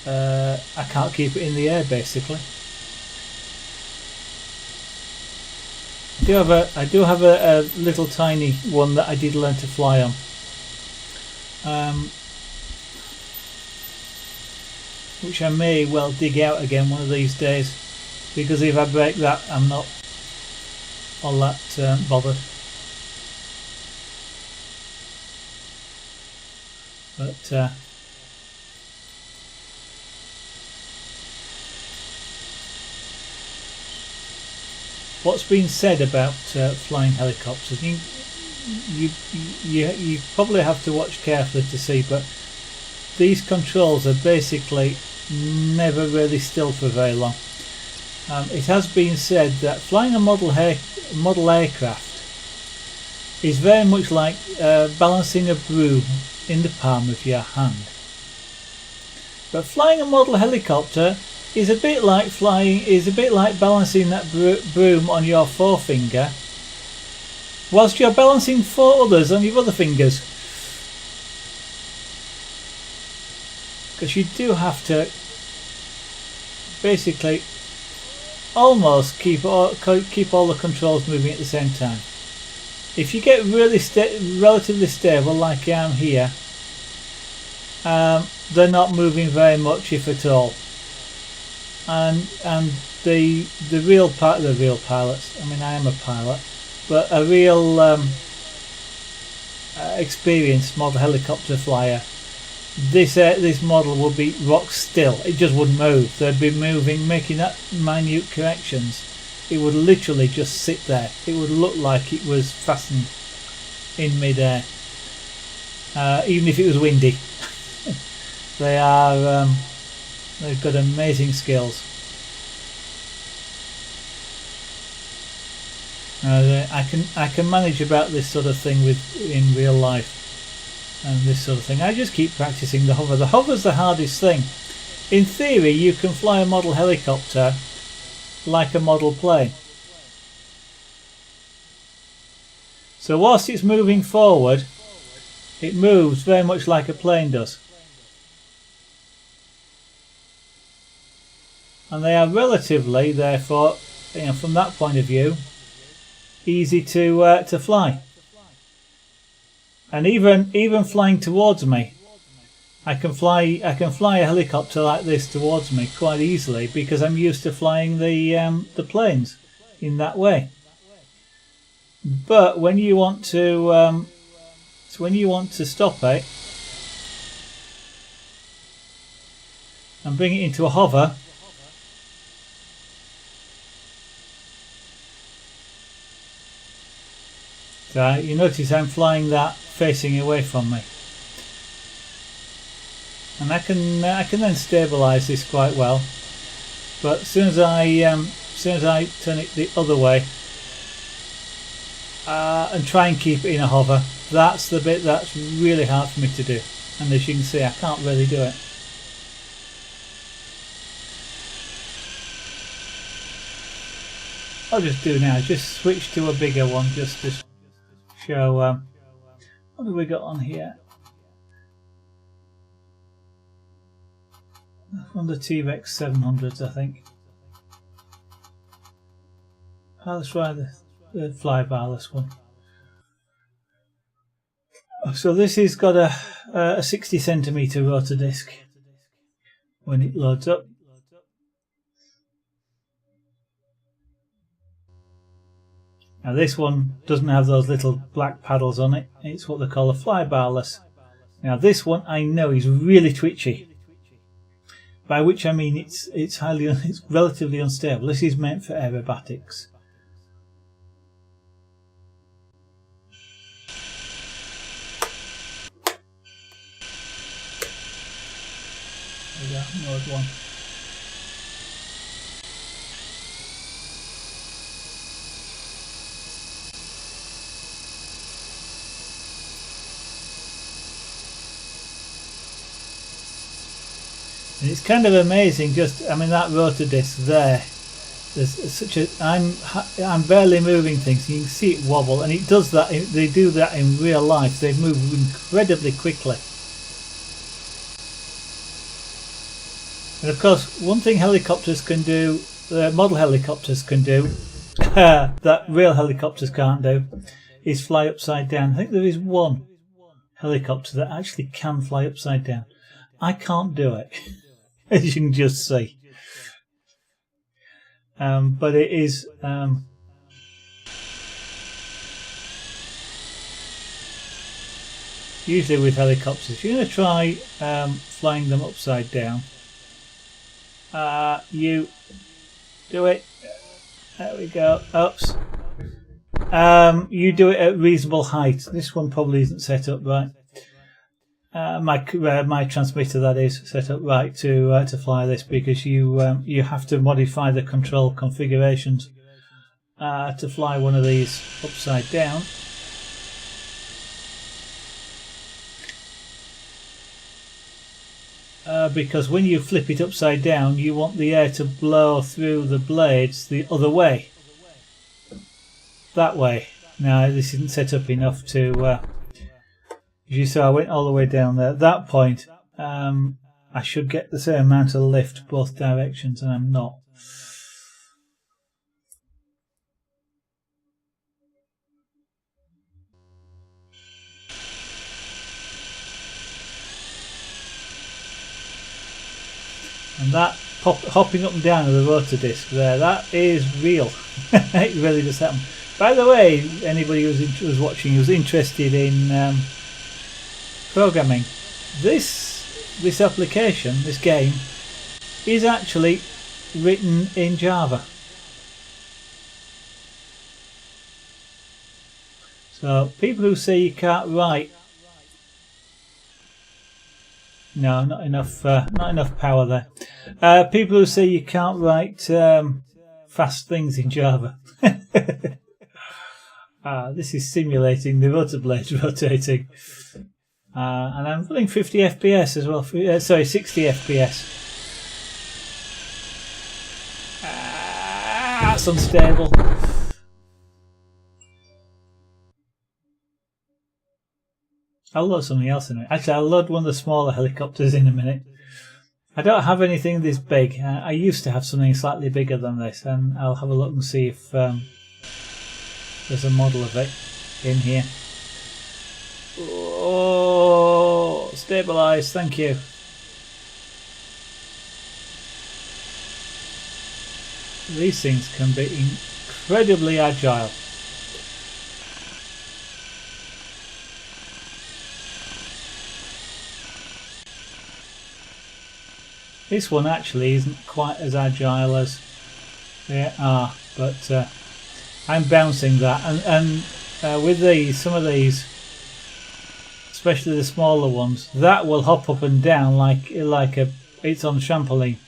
I can't keep it in the air, basically. I do have a little tiny one that I did learn to fly on. Which I may well dig out again one of these days, because if I break that, I'm not all that bothered. But what's been said about flying helicopters, you probably have to watch carefully to see, but these controls are basically never really still for very long. It has been said that flying a model aircraft is very much like balancing a broom in the palm of your hand. But flying a model helicopter is a bit like balancing that broom on your forefinger, whilst you're balancing 4 others on your other fingers. Because you do have to basically almost keep all the controls moving at the same time. If you get really relatively stable like I am here, they're not moving very much, if at all. And the real pilots, I mean, I am a pilot, but a real experienced model helicopter flyer, this model would be rock still. It just wouldn't move. They'd be moving, making that minute corrections. It would literally just sit there. It would look like it was fastened in mid-air, even if it was windy. They've got amazing skills. I can manage about this sort of thing in real life. And this sort of thing. I just keep practicing the hover. The hover's the hardest thing. In theory, you can fly a model helicopter like a model plane. So whilst it's moving forward, it moves very much like a plane does. And they are relatively, therefore, from that point of view, easy to fly. And even flying towards me, I can fly a helicopter like this towards me quite easily, because I'm used to flying the planes in that way. But when you want to stop it and bring it into a hover, so you notice I'm flying that facing away from me, and I can then stabilise this quite well. But as soon as I turn it the other way and try and keep it in a hover, that's the bit that's really hard for me to do. And as you can see, I can't really do it. I'll just do now. Just switch to a bigger one, just to show. What have we got on here? From the T-Rex 700s, I think. Let's try the fly-barless one. So this has got a 60 centimetre rotor disc when it loads up. Now this one doesn't have those little black paddles on it. It's what they call a fly-barless. Now this one I know is really twitchy, by which I mean it's relatively unstable. This is meant for aerobatics. There we go, mode 1. And it's kind of amazing, just, I mean, that rotor disc there, there's such a, I'm barely moving things, you can see it wobble, and it does that, they do that in real life, they move incredibly quickly. And of course, one thing helicopters can do, model helicopters can do, that real helicopters can't do is fly upside down. I think there is one helicopter that actually can fly upside down. I can't do it, as you can just see. But it is usually with helicopters, if you're going to try flying them upside down, you do it. There we go. Oops. You do it at reasonable height. This one probably isn't set up right. My transmitter, that is, set up right to fly this, because you have to modify the control configurations to fly one of these upside down. Because when you flip it upside down, you want the air to blow through the blades the other way. That way. Now, this isn't set up enough to... as you saw, I went all the way down there. At that point, I should get the same amount of lift both directions, and I'm not. And that hopping up and down of the rotor disc there, that is real. It really does happen. By the way, anybody who was watching who was interested in programming, this application, this game, is actually written in Java. So people who say you can't write, no, not enough power there. People who say you can't write fast things in Java. This is simulating the rotor blades rotating. And I'm running 50 FPS as well. Sorry, 60 FPS. That's unstable. I'll load something else in it. Actually, I'll load one of the smaller helicopters in a minute. I don't have anything this big. I used to have something slightly bigger than this, and I'll have a look and see if there's a model of it in here. Oh, stabilise, thank you. These things can be incredibly agile. This one actually isn't quite as agile as they are, but I'm bouncing that, and with these, some of these, especially the smaller ones, that will hop up and down like it's on trampoline.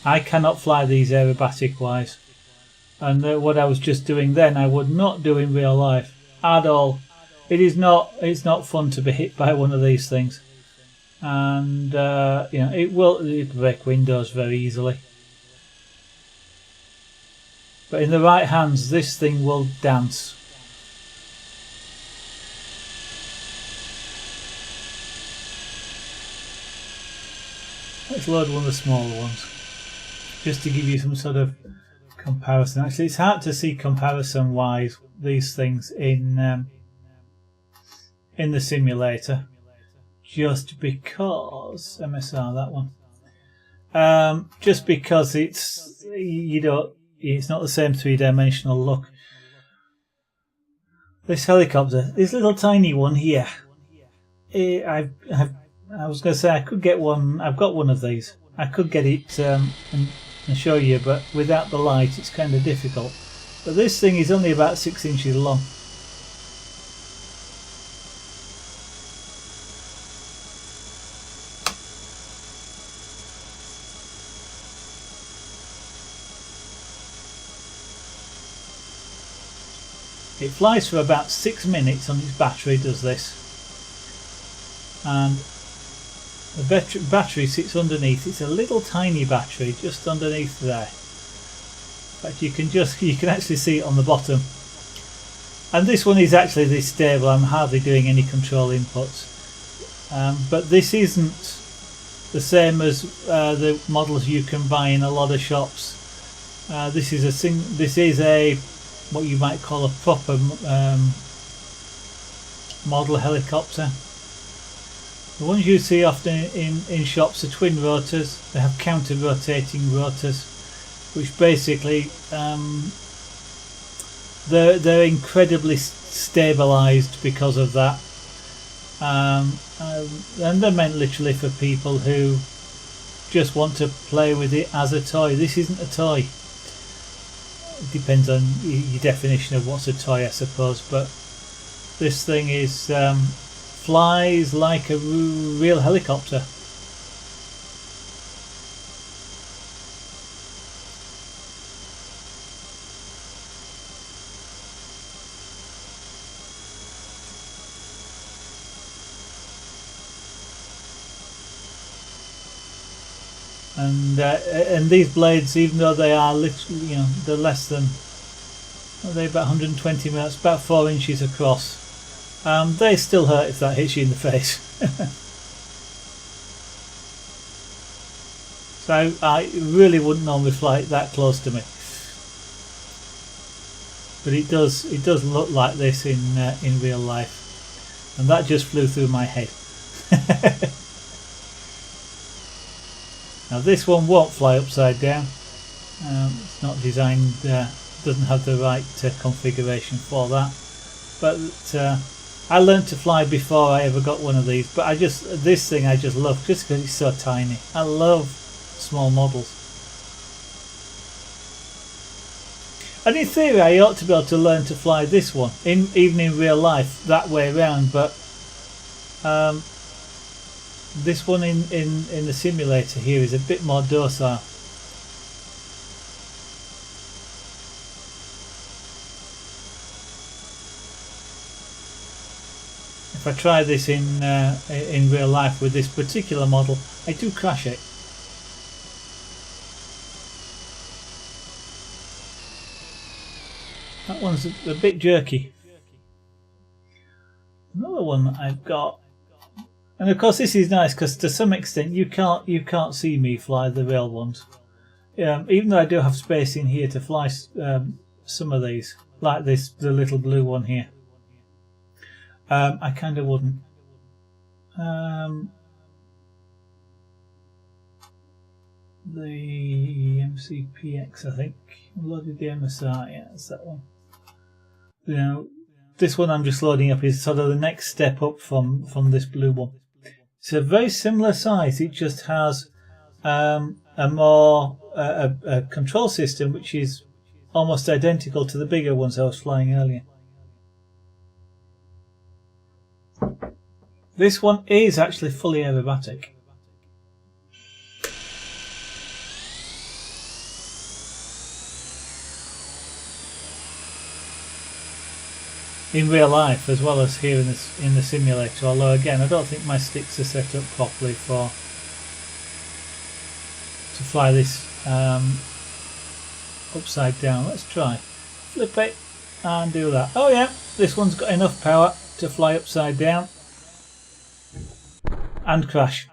I cannot fly these aerobatic wise, and what I was just doing then I would not do in real life at all. It's not fun to be hit by one of these things, and it'll break windows very easily. But in the right hands, this thing will dance. Let's load one of the smaller ones, just to give you some sort of comparison. Actually, it's hard to see comparison-wise these things in the simulator, just because MSR, that one, just because it's not the same three-dimensional look. This helicopter, this little tiny one here, I was going to say I could get one. I've got one of these. I could get it and show you, but without the light it's kind of difficult. But this thing is only about 6 inches long. It flies for about 6 minutes on its battery, does this, and the battery sits underneath. It's a little tiny battery just underneath there. In fact, you can actually see it on the bottom. And this one is actually this stable. I'm hardly doing any control inputs, but this isn't the same as the models you can buy in a lot of shops. This is a what you might call a proper model helicopter. The ones you see often in shops are twin rotors. They have counter-rotating rotors, which basically they're incredibly stabilised because of that. And they're meant literally for people who just want to play with it as a toy. This isn't a toy. It depends on your definition of what's a toy, I suppose, but this thing is flies like a real helicopter. And these blades, even though they are literally, they're less than, they're about 120 minutes, about 4 inches across. They still hurt if that hits you in the face. So I really wouldn't normally fly it that close to me, but it does look like this in real life, and that just flew through my head. Now this one won't fly upside down. It's not designed, doesn't have the right configuration for that. But I learned to fly before I ever got one of these. But this thing I just love just because it's so tiny. I love small models. And in theory I ought to be able to learn to fly this one, even in real life, that way around. But this one in the simulator here is a bit more docile. If I try this in real life with this particular model, I do crash it. That one's a bit jerky. Another one that I've got. And of course this is nice because to some extent you can't see me fly the real ones. Even though I do have space in here to fly some of these, like the little blue one here. I kind of wouldn't. The MCPX, I think. Loaded the MSR, yeah, that's that one. This one I'm just loading up is sort of the next step up from this blue one. It's a very similar size. It just has a control system which is almost identical to the bigger ones I was flying earlier. This one is actually fully aerobatic. In real life as well as here in the simulator, although again I don't think my sticks are set up properly to fly this upside down. Let's try. Flip it and do that. Oh yeah, this one's got enough power to fly upside down and crash.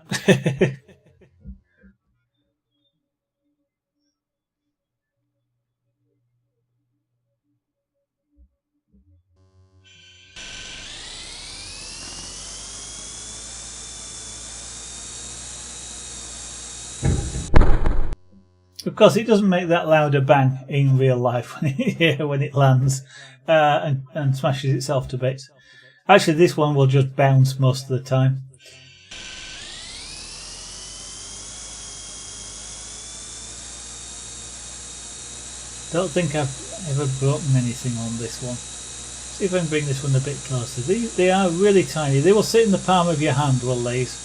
Of course, it doesn't make that loud a bang in real life when it lands and smashes itself to bits. Actually, this one will just bounce most of the time. Don't think I've ever broken anything on this one. See if I can bring this one a bit closer. They are really tiny. They will sit in the palm of your hand, will these?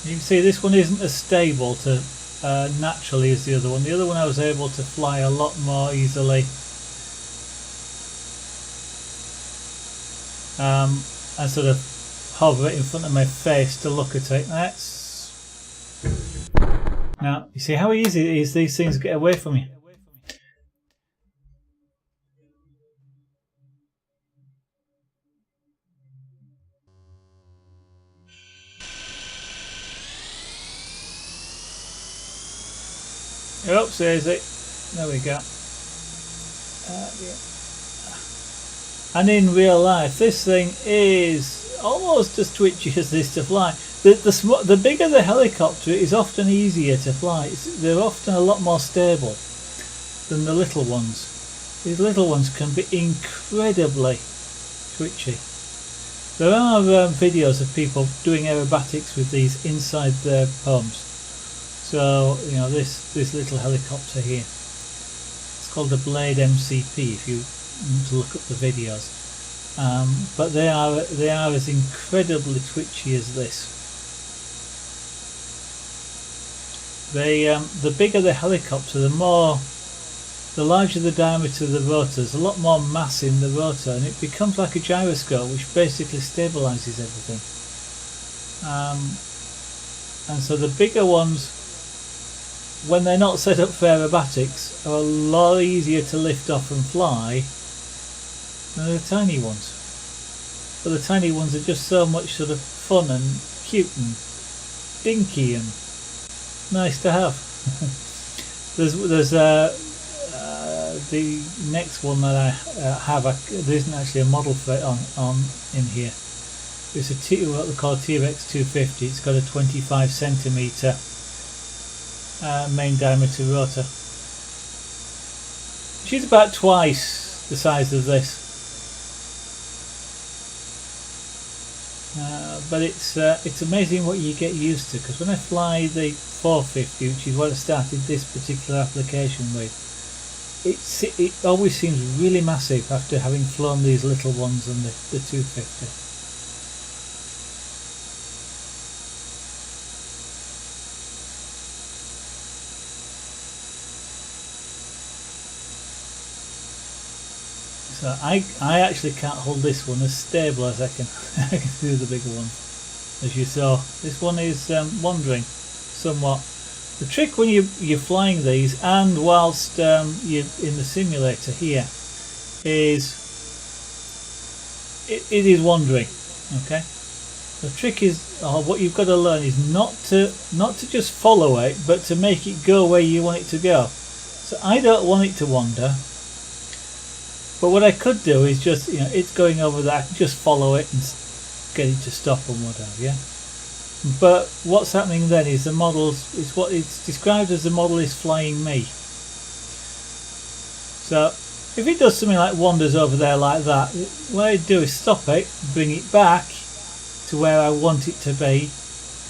You can see this one isn't as stable naturally as the other one. The other one I was able to fly a lot more easily. And sort of hover it in front of my face to look at it. Now, you see how easy it is these things get away from you. Oops, there's it. There we go. Yeah. And in real life, this thing is almost as twitchy as this to fly. The bigger the helicopter is often easier to fly. They're often a lot more stable than the little ones. These little ones can be incredibly twitchy. There are videos of people doing aerobatics with these inside their homes. So, you know, this little helicopter here, it's called the Blade MCP if you want to look up the videos. But they are as incredibly twitchy as this. The bigger the helicopter, the larger the diameter of the rotor. There's a lot more mass in the rotor, and it becomes like a gyroscope, which basically stabilizes everything. And so the bigger ones, when they're not set up for aerobatics, are a lot easier to lift off and fly than the tiny ones. But the tiny ones are just so much sort of fun and cute and dinky and nice to have. There's the next one that I have. There isn't actually a model for it on in here. It's what they call a T-Rex 250. It's got a 25 centimetre main diameter rotor, which is about twice the size of this. But it's amazing what you get used to, because when I fly the 450, which is what I started this particular application with, it always seems really massive after having flown these little ones and the 250. So I actually can't hold this one as stable as I can do the bigger one. As you saw, this one is wandering somewhat. The trick when you're flying these, and whilst you're in the simulator here, is it is wandering. Okay. The trick is, what you've got to learn is not to just follow it, but to make it go where you want it to go. So I don't want it to wander. But what I could do is just, you know, it's going over there, I can just follow it and get it to stop and whatever, yeah. But what's happening then is the models, it's what it's described as the model is flying me. So if it does something like wanders over there like that, what I do is stop it, bring it back to where I want it to be,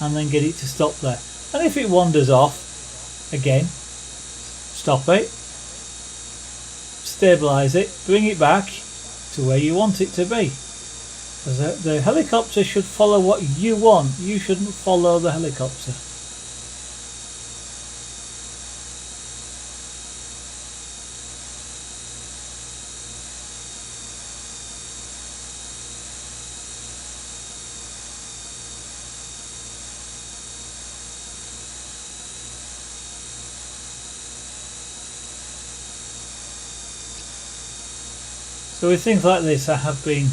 and then get it to stop there. And if it wanders off, again, stop it, stabilize it, bring it back to where you want it to be. Because the helicopter should follow what you want. You shouldn't follow the helicopter. So with things like this, I have been,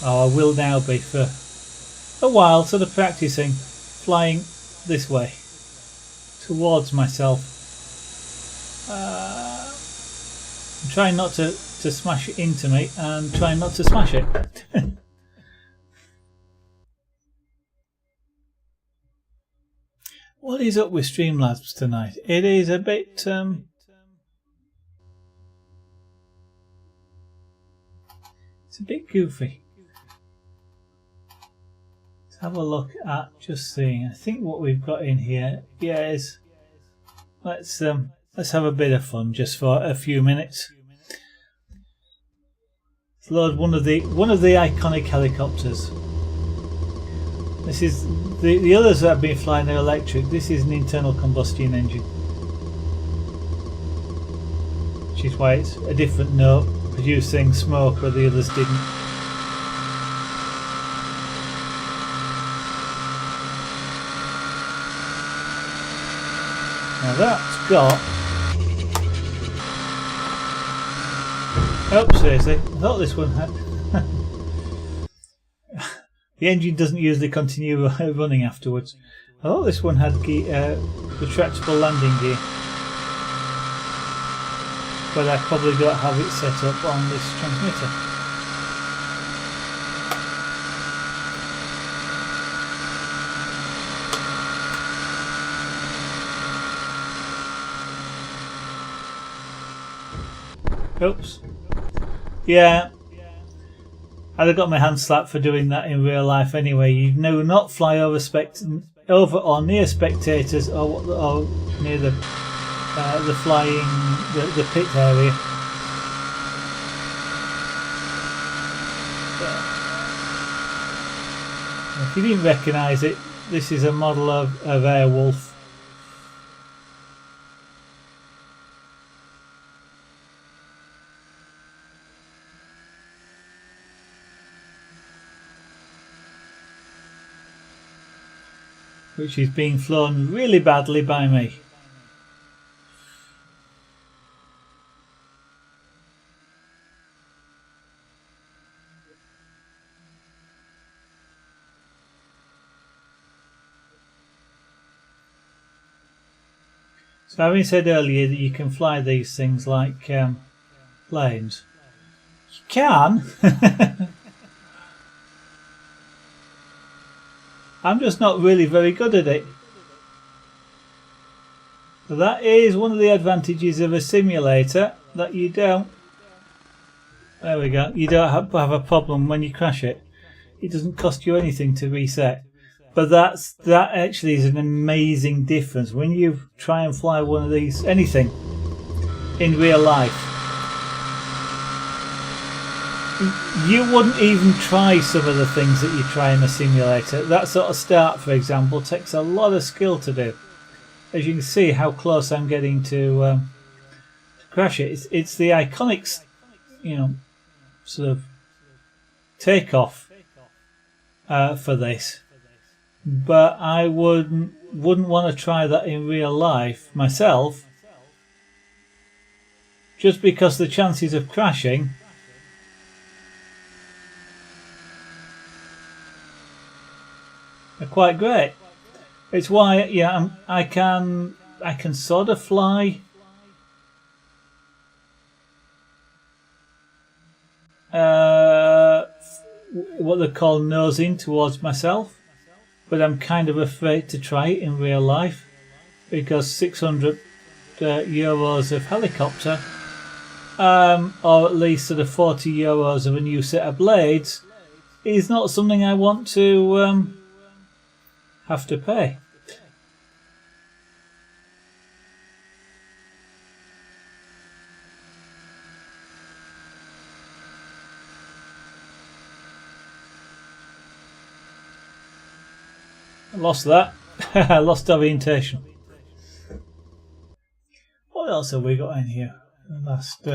I will now be for a while, sort of practising flying this way towards myself. I'm trying not to smash it into me, and trying not to smash it. What is up with Streamlabs tonight? It is a bit it's a bit goofy. Let's have a look at just seeing. I think what we've got in here, yeah, is let's have a bit of fun just for a few minutes. Let's load one of the iconic helicopters. This is the others that have been flying are electric. This is an internal combustion engine, which is why it's a different note, producing smoke where the others didn't. Now that's got, oh seriously, I thought this one had the engine doesn't usually continue running afterwards. I thought this one had retractable landing gear, but I probably don't have it set up on this transmitter. Oops. Yeah. I'd have got my hand slapped for doing that in real life anyway. You do not fly over or near spectators or near the flying the pit area. If you didn't recognise it, this is a model of Airwolf. Which is being flown really badly by me. So having said earlier that you can fly these things like planes, you can. I'm just not really very good at it. So that is one of the advantages of a simulator, that you don't. There we go. You don't have a problem when you crash it. It doesn't cost you anything to reset. But that actually is an amazing difference when you try and fly one of these, anything, in real life. You wouldn't even try some of the things that you try in a simulator. That sort of start, for example, takes a lot of skill to do. As you can see how close I'm getting to crash it. It's the iconic, sort of takeoff for this. But I wouldn't want to try that in real life myself, just because the chances of crashing are quite great. It's why I can sort of fly what they call nosing towards myself, but I'm kind of afraid to try it in real life because 600 euros of helicopter, or at least sort of 40 euros of a new set of blades, is not something I want to have to pay. I lost that. I lost orientation. What else have we got in here? The last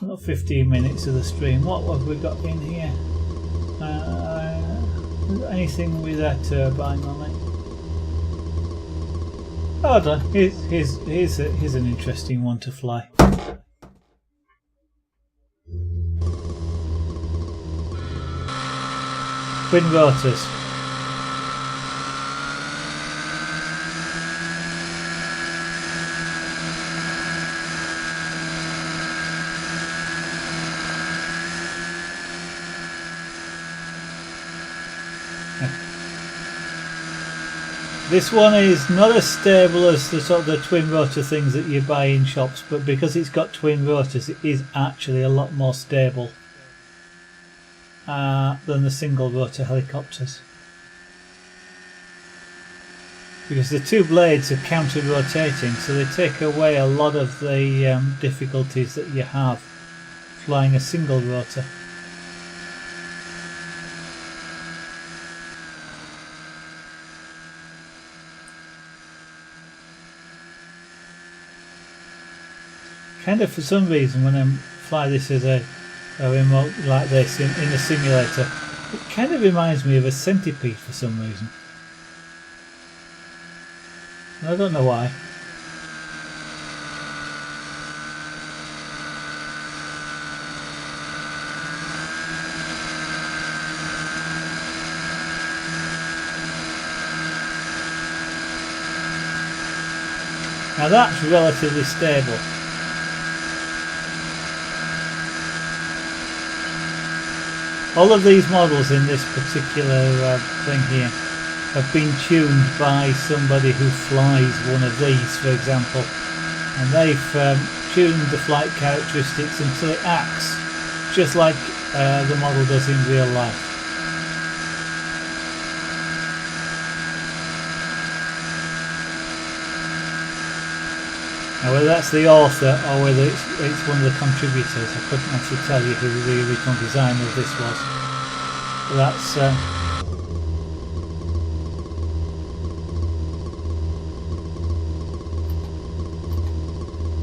not 15 minutes of the stream. What have we got in here? Anything with a turbine on it? Hold on. Here's an interesting one to fly. Twin rotors. This one is not as stable as the sort of the twin rotor things that you buy in shops, but because it's got twin rotors, it is actually a lot more stable than the single rotor helicopters. Because the two blades are counter-rotating, so they take away a lot of the difficulties that you have flying a single rotor. Kind of, for some reason, when I fly this as a remote like this in a simulator, it kind of reminds me of a centipede for some reason. And I don't know why. Now that's relatively stable. All of these models in this particular thing here have been tuned by somebody who flies one of these, for example, and they've tuned the flight characteristics until it acts just like the model does in real life. Now whether that's the author or whether it's one of the contributors, I couldn't actually tell you who the original designer of this was. But that's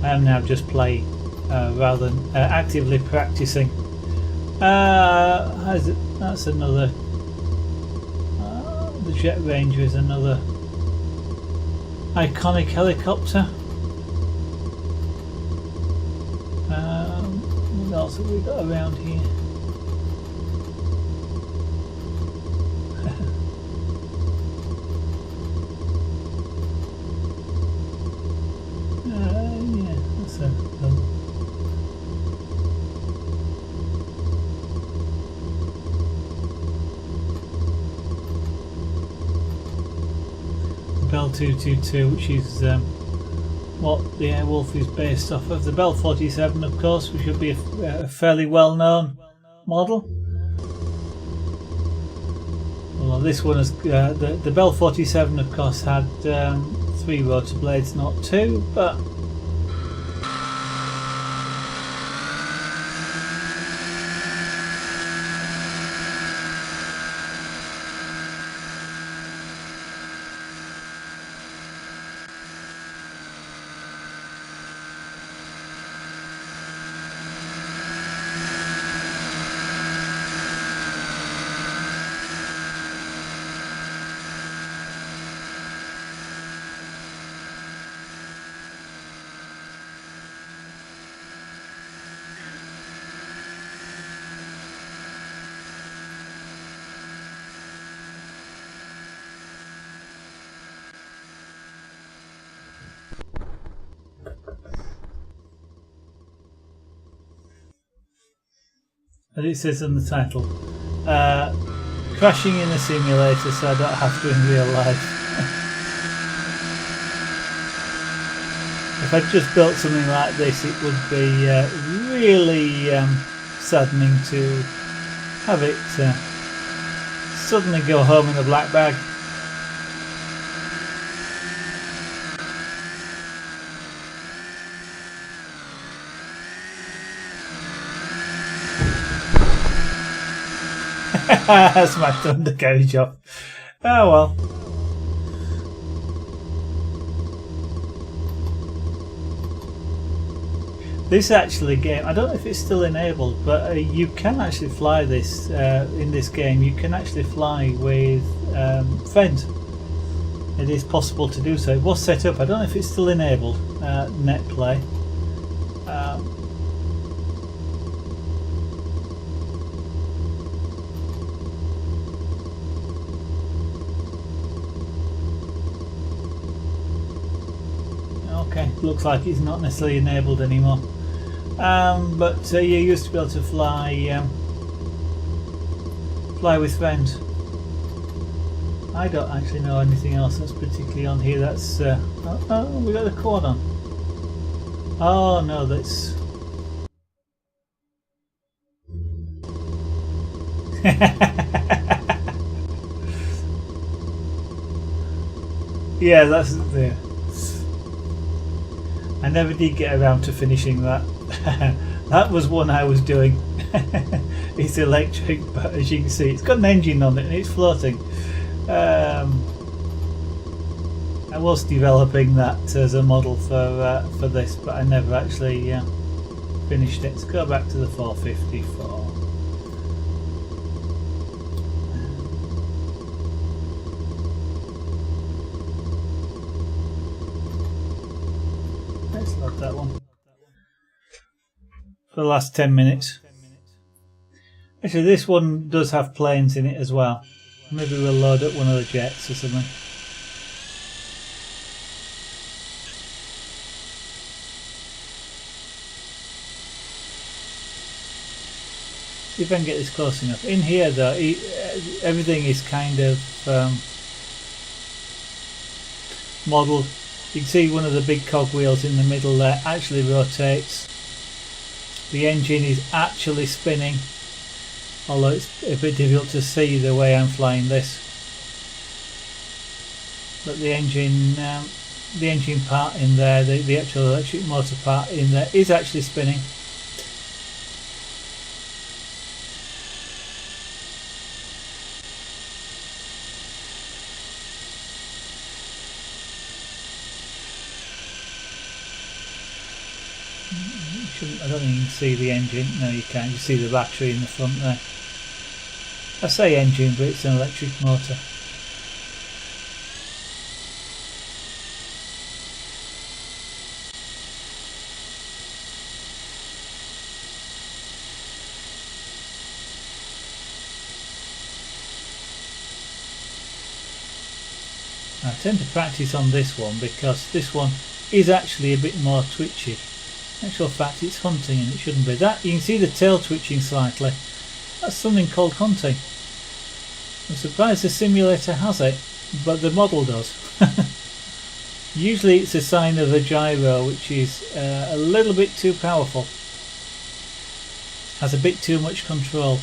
I am now just playing rather than actively practising. That's another. The Jet Ranger is another iconic helicopter. What else have we got around here? Yeah, that's a Bell 222, which is what the Airwolf is based off of. The Bell 47, of course, which would be a fairly well-known model. Well, this one has the Bell 47, of course, had 3 rotor blades, not 2, but as it says in the title, crashing in a simulator so I don't have to in real life. If I'd just built something like this, it would be really saddening to have it suddenly go home in a black bag. Smashed the undercarriage off. Oh well. This actually game, I don't know if it's still enabled, but you can actually fly this in this game. You can actually fly with friends. It is possible to do so. It was set up. I don't know if it's still enabled. Net play. Okay, looks like it's not necessarily enabled anymore. But you used to be able to fly with friends. I don't actually know anything else that's particularly on here. That's oh, we got the cord on. Oh no, that's yeah, that's there. I never did get around to finishing that. That was one I was doing. It's electric, but as you can see, it's got an engine on it and it's floating. I was developing that as a model for this, but I never actually finished it. Let's go back to the 454. Let's load that one for the last 10 minutes. Actually, this one does have planes in it as well. Maybe we'll load up one of the jets or something. See if I can get this close enough. In here though, everything is kind of modelled. You can see one of the big cogwheels in the middle there actually rotates. The engine is actually spinning, although it's a bit difficult to see the way I'm flying this. But the engine part in there, the actual electric motor part in there is actually spinning. I don't think you can see the engine. No, you can't. You see the battery in the front there. I say engine, but it's an electric motor. I tend to practice on this one because this one is actually a bit more twitchy. In actual fact, it's hunting and it shouldn't be. That you can see the tail twitching slightly. That's something called hunting. I'm surprised the simulator has it, but the model does. Usually it's a sign of a gyro, which is a little bit too powerful. Has a bit too much control,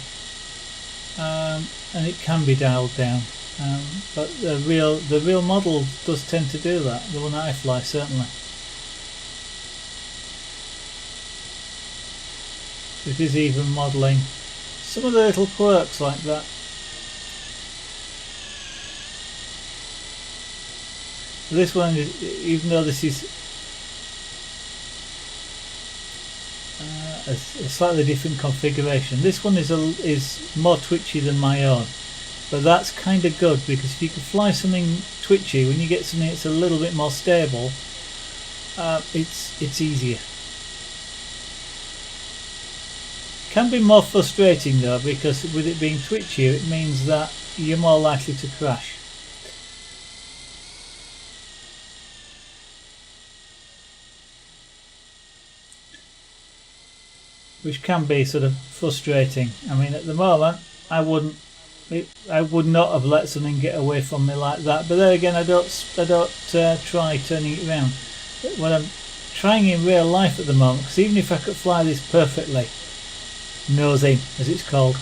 and it can be dialed down. But the real model does tend to do that. The one that I fly, certainly. It is even modelling some of the little quirks like that. This one, even though this is a slightly different configuration, this one is more twitchy than my own. But that's kind of good, because if you can fly something twitchy, when you get something that's a little bit more stable, it's easier. Can be more frustrating though, because with it being twitchier, it means that you're more likely to crash. Which can be sort of frustrating. I mean, at the moment, I would not have let something get away from me like that. But there again, I don't try turning it around. But when I'm trying in real life at the moment, because even if I could fly this perfectly, nose in, as it's called,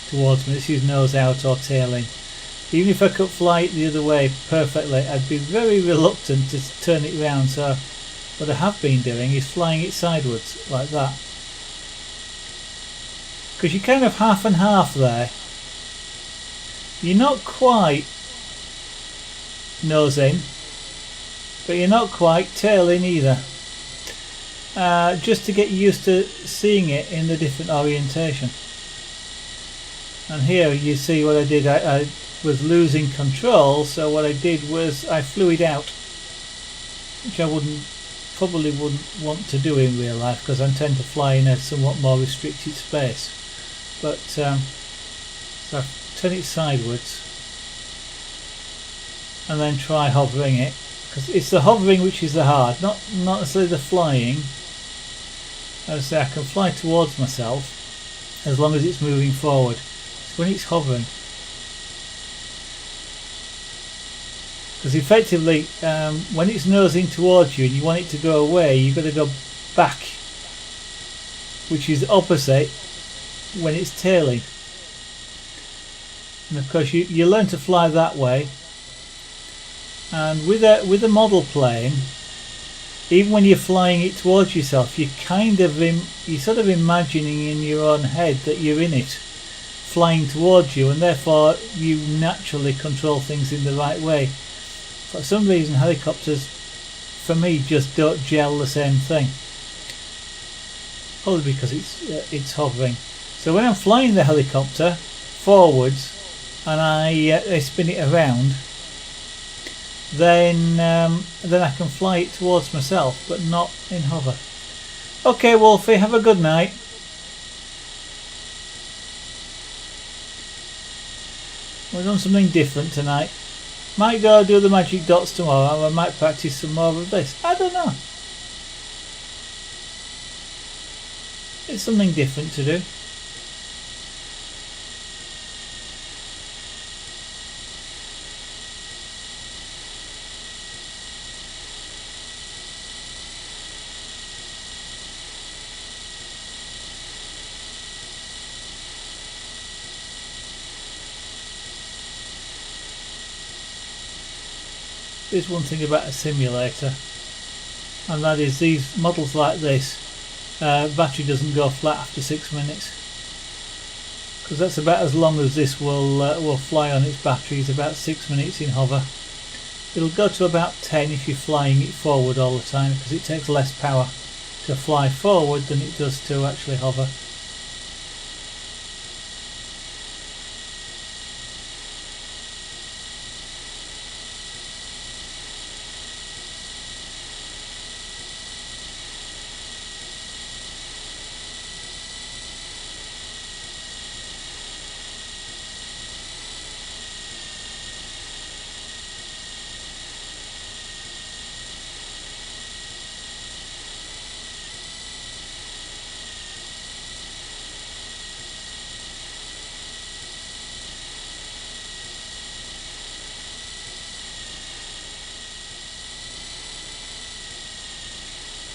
towards me, this is nose out or tail in. Even if I could fly it the other way perfectly, I'd be very reluctant to turn it around. So what I have been doing is flying it sideways like that. Because you're kind of half and half there. You're not quite nose in, but you're not quite tail in either. Just to get used to seeing it in the different orientation. And here you see what I did. I was losing control, so what I did was I flew it out, which I probably wouldn't want to do in real life, because I tend to fly in a somewhat more restricted space. But so I turn it sideways and then try hovering it, because it's the hovering which is the hard, not necessarily the flying. As I say, I can fly towards myself as long as it's moving forward. It's when it's hovering, because effectively when it's nosing towards you and you want it to go away, you've got to go back, which is opposite when it's tailing. And of course you learn to fly that way, and with a model plane, even when you're flying it towards yourself, you're sort of imagining in your own head that you're in it, flying towards you, and therefore you naturally control things in the right way. For some reason, helicopters, for me, just don't gel the same thing. Probably because it's hovering. So when I'm flying the helicopter forwards and I spin it around, then I can fly it towards myself, but not in hover. Okay, Wolfie, have a good night. We've done something different tonight. Might go do the magic dots tomorrow, and I might practice some more of this. I don't know. It's something different to do. there's one thing about a simulator, and that is these models like this, battery doesn't go flat after 6 minutes, because that's about as long as this will fly on its battery. It's about 6 minutes in hover. It'll go to about 10 if you're flying it forward all the time, because it takes less power to fly forward than it does to actually hover.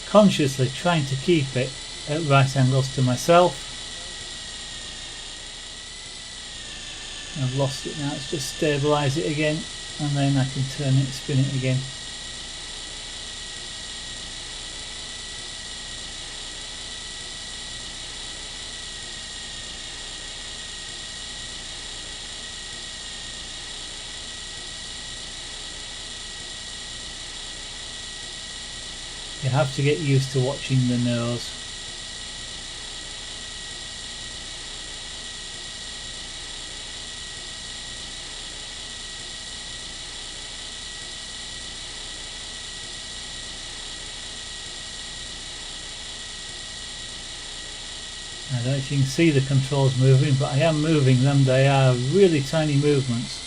Consciously trying to keep it at right angles to myself. I've lost it now. Let's just stabilise it again, and then I can turn it, spin it again. You have to get used to watching the nose. I don't know if you can see the controls moving, but I am moving them. They are really tiny movements.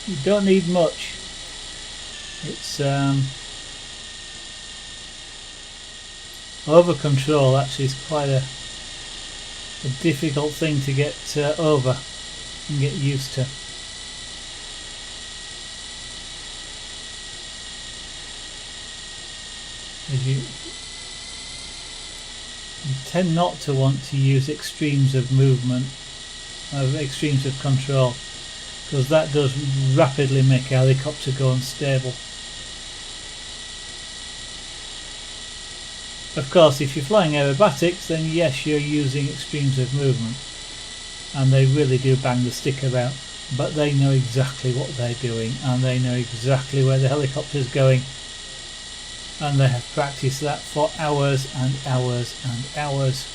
You don't need much. It's over control actually is quite a difficult thing to get over and get used to. You tend not to want to use extremes of movement, extremes of control, because that does rapidly make a helicopter go unstable. Of course, if you're flying aerobatics, then yes, you're using extremes of movement, and they really do bang the stick about, but they know exactly what they're doing, and they know exactly where the helicopter's going, and they have practiced that for hours and hours and hours.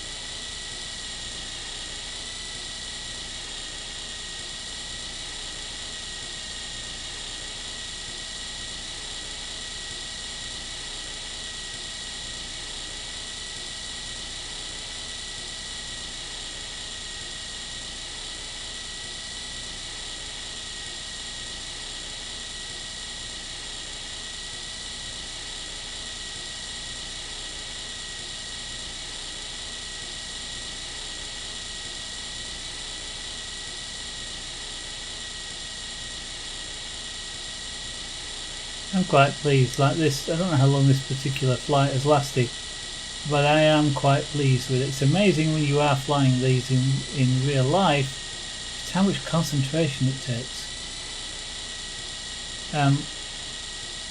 I'm quite pleased. Like this, I don't know how long this particular flight has lasted, but I am quite pleased with it. It's amazing when you are flying these in real life, just how much concentration it takes.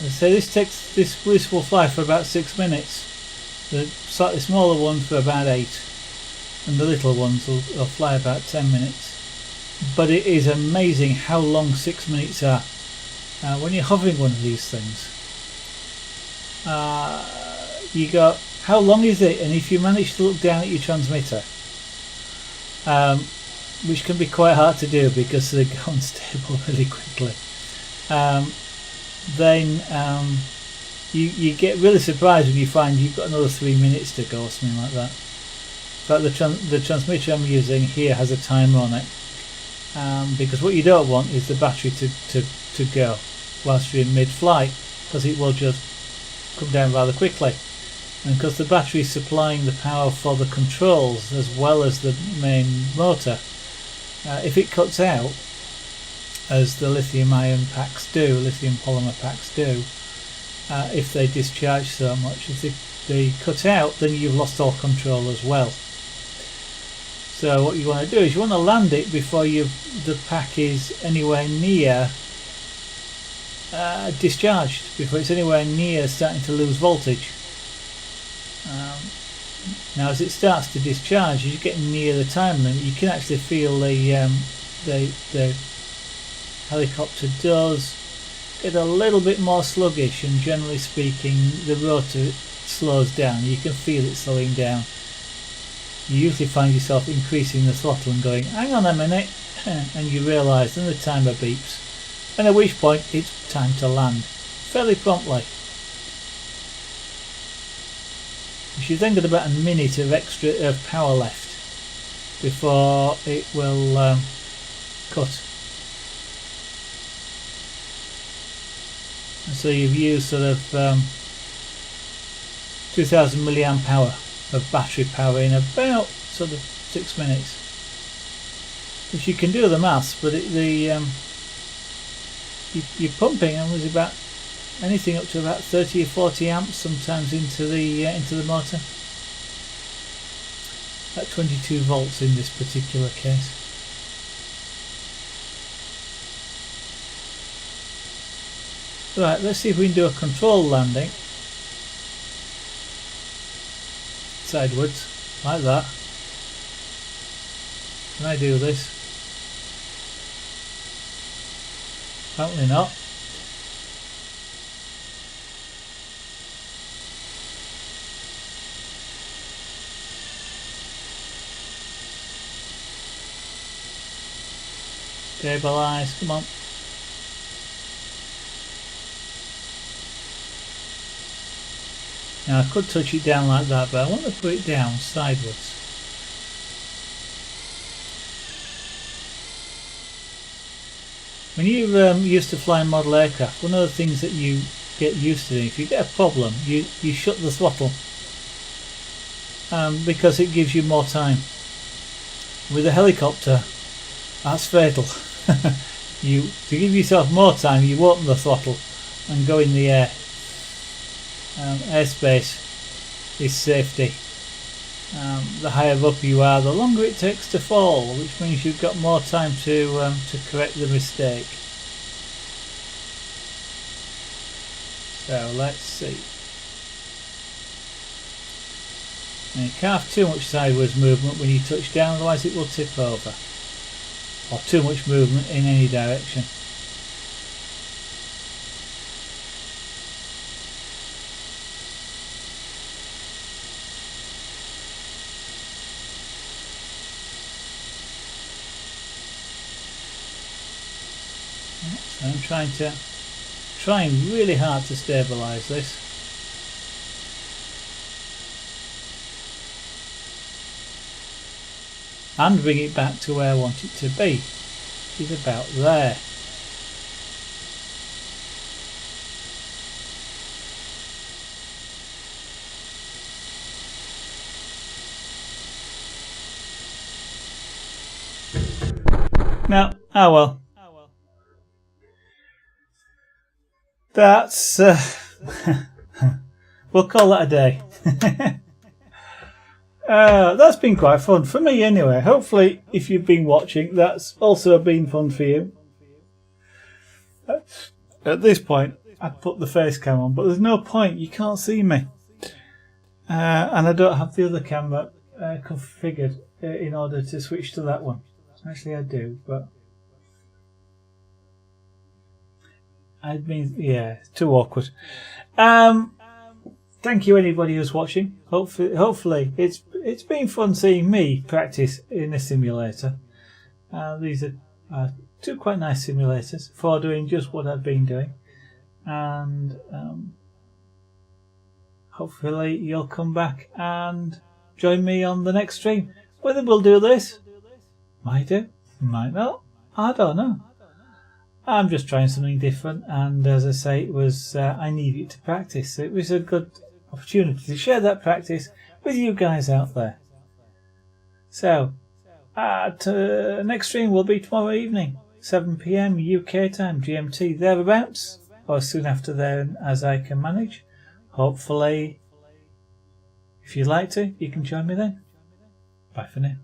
So this will fly for about 6 minutes. The slightly smaller one for about 8, and the little ones will fly about 10 minutes. But it is amazing how long 6 minutes are. When you're hovering one of these things, you go, how long is it? And if you manage to look down at your transmitter, which can be quite hard to do because they go unstable really quickly, then you get really surprised when you find you've got another 3 minutes to go or something like that. In fact, the transmitter I'm using here has a timer on it, because what you don't want is the battery to go whilst you're in mid-flight, because it will just come down rather quickly. And because the battery is supplying the power for the controls as well as the main motor, if it cuts out, as the lithium-ion packs do, lithium polymer packs do, if they discharge so much, if they cut out, then you've lost all control as well. So what you want to do is you want to land it before the pack is anywhere near discharged before it's anywhere near starting to lose voltage. Now as it starts to discharge, as you're getting near the time limit, you can actually feel the helicopter does get a little bit more sluggish, and generally speaking the rotor slows down. You can feel it slowing down. You usually find yourself increasing the throttle and going, hang on a minute, and you realise then the timer beeps, and at which point it's time to land fairly promptly. You've then got about a minute of power left before it will cut. And so you've used sort of 2000 milliamp hour of battery power in about sort of 6 minutes. Which you can do the maths, but you're pumping, and was about anything up to about 30 or 40 amps sometimes into the motor. At 22 volts in this particular case. Right, let's see if we can do a controlled landing. Sideways, like that. Can I do this? Apparently not. Stabilise, come on. Now I could touch it down like that, but I want to put it down sideways. When you're used to flying model aircraft, one of the things that you get used to, if you get a problem, you shut the throttle because it gives you more time. With a helicopter, that's fatal. To give yourself more time, you open the throttle and go in the air. Airspace is safety. The higher up you are, the longer it takes to fall, which means you've got more time to correct the mistake. So let's see. Now you can't have too much sideways movement when you touch down, otherwise it will tip over. Or too much movement in any direction. So I'm trying really hard to stabilise this. And bring it back to where I want it to be, which is about there. Now, oh well. That's we'll call that a day. That's been quite fun for me anyway. Hopefully if you've been watching, that's also been fun for you. At this point I'd put the face cam on, but there's no point, you can't see me, and I don't have the other camera configured in order to switch to that one. Actually I do, but I mean, yeah, it's too awkward. Thank you anybody who's watching. Hopefully it's been fun seeing me practice in a simulator. These are two quite nice simulators for doing just what I've been doing, and hopefully you'll come back and join me on the next stream. Whether we'll do this, might do, might not, I don't know. I'm just trying something different, and as I say, it was I needed to practice, so it was a good opportunity to share that practice with you guys out there. So next stream will be tomorrow evening, 7 PM UK time, GMT, thereabouts, or soon after then as I can manage. Hopefully if you'd like to, you can join me then. Bye for now.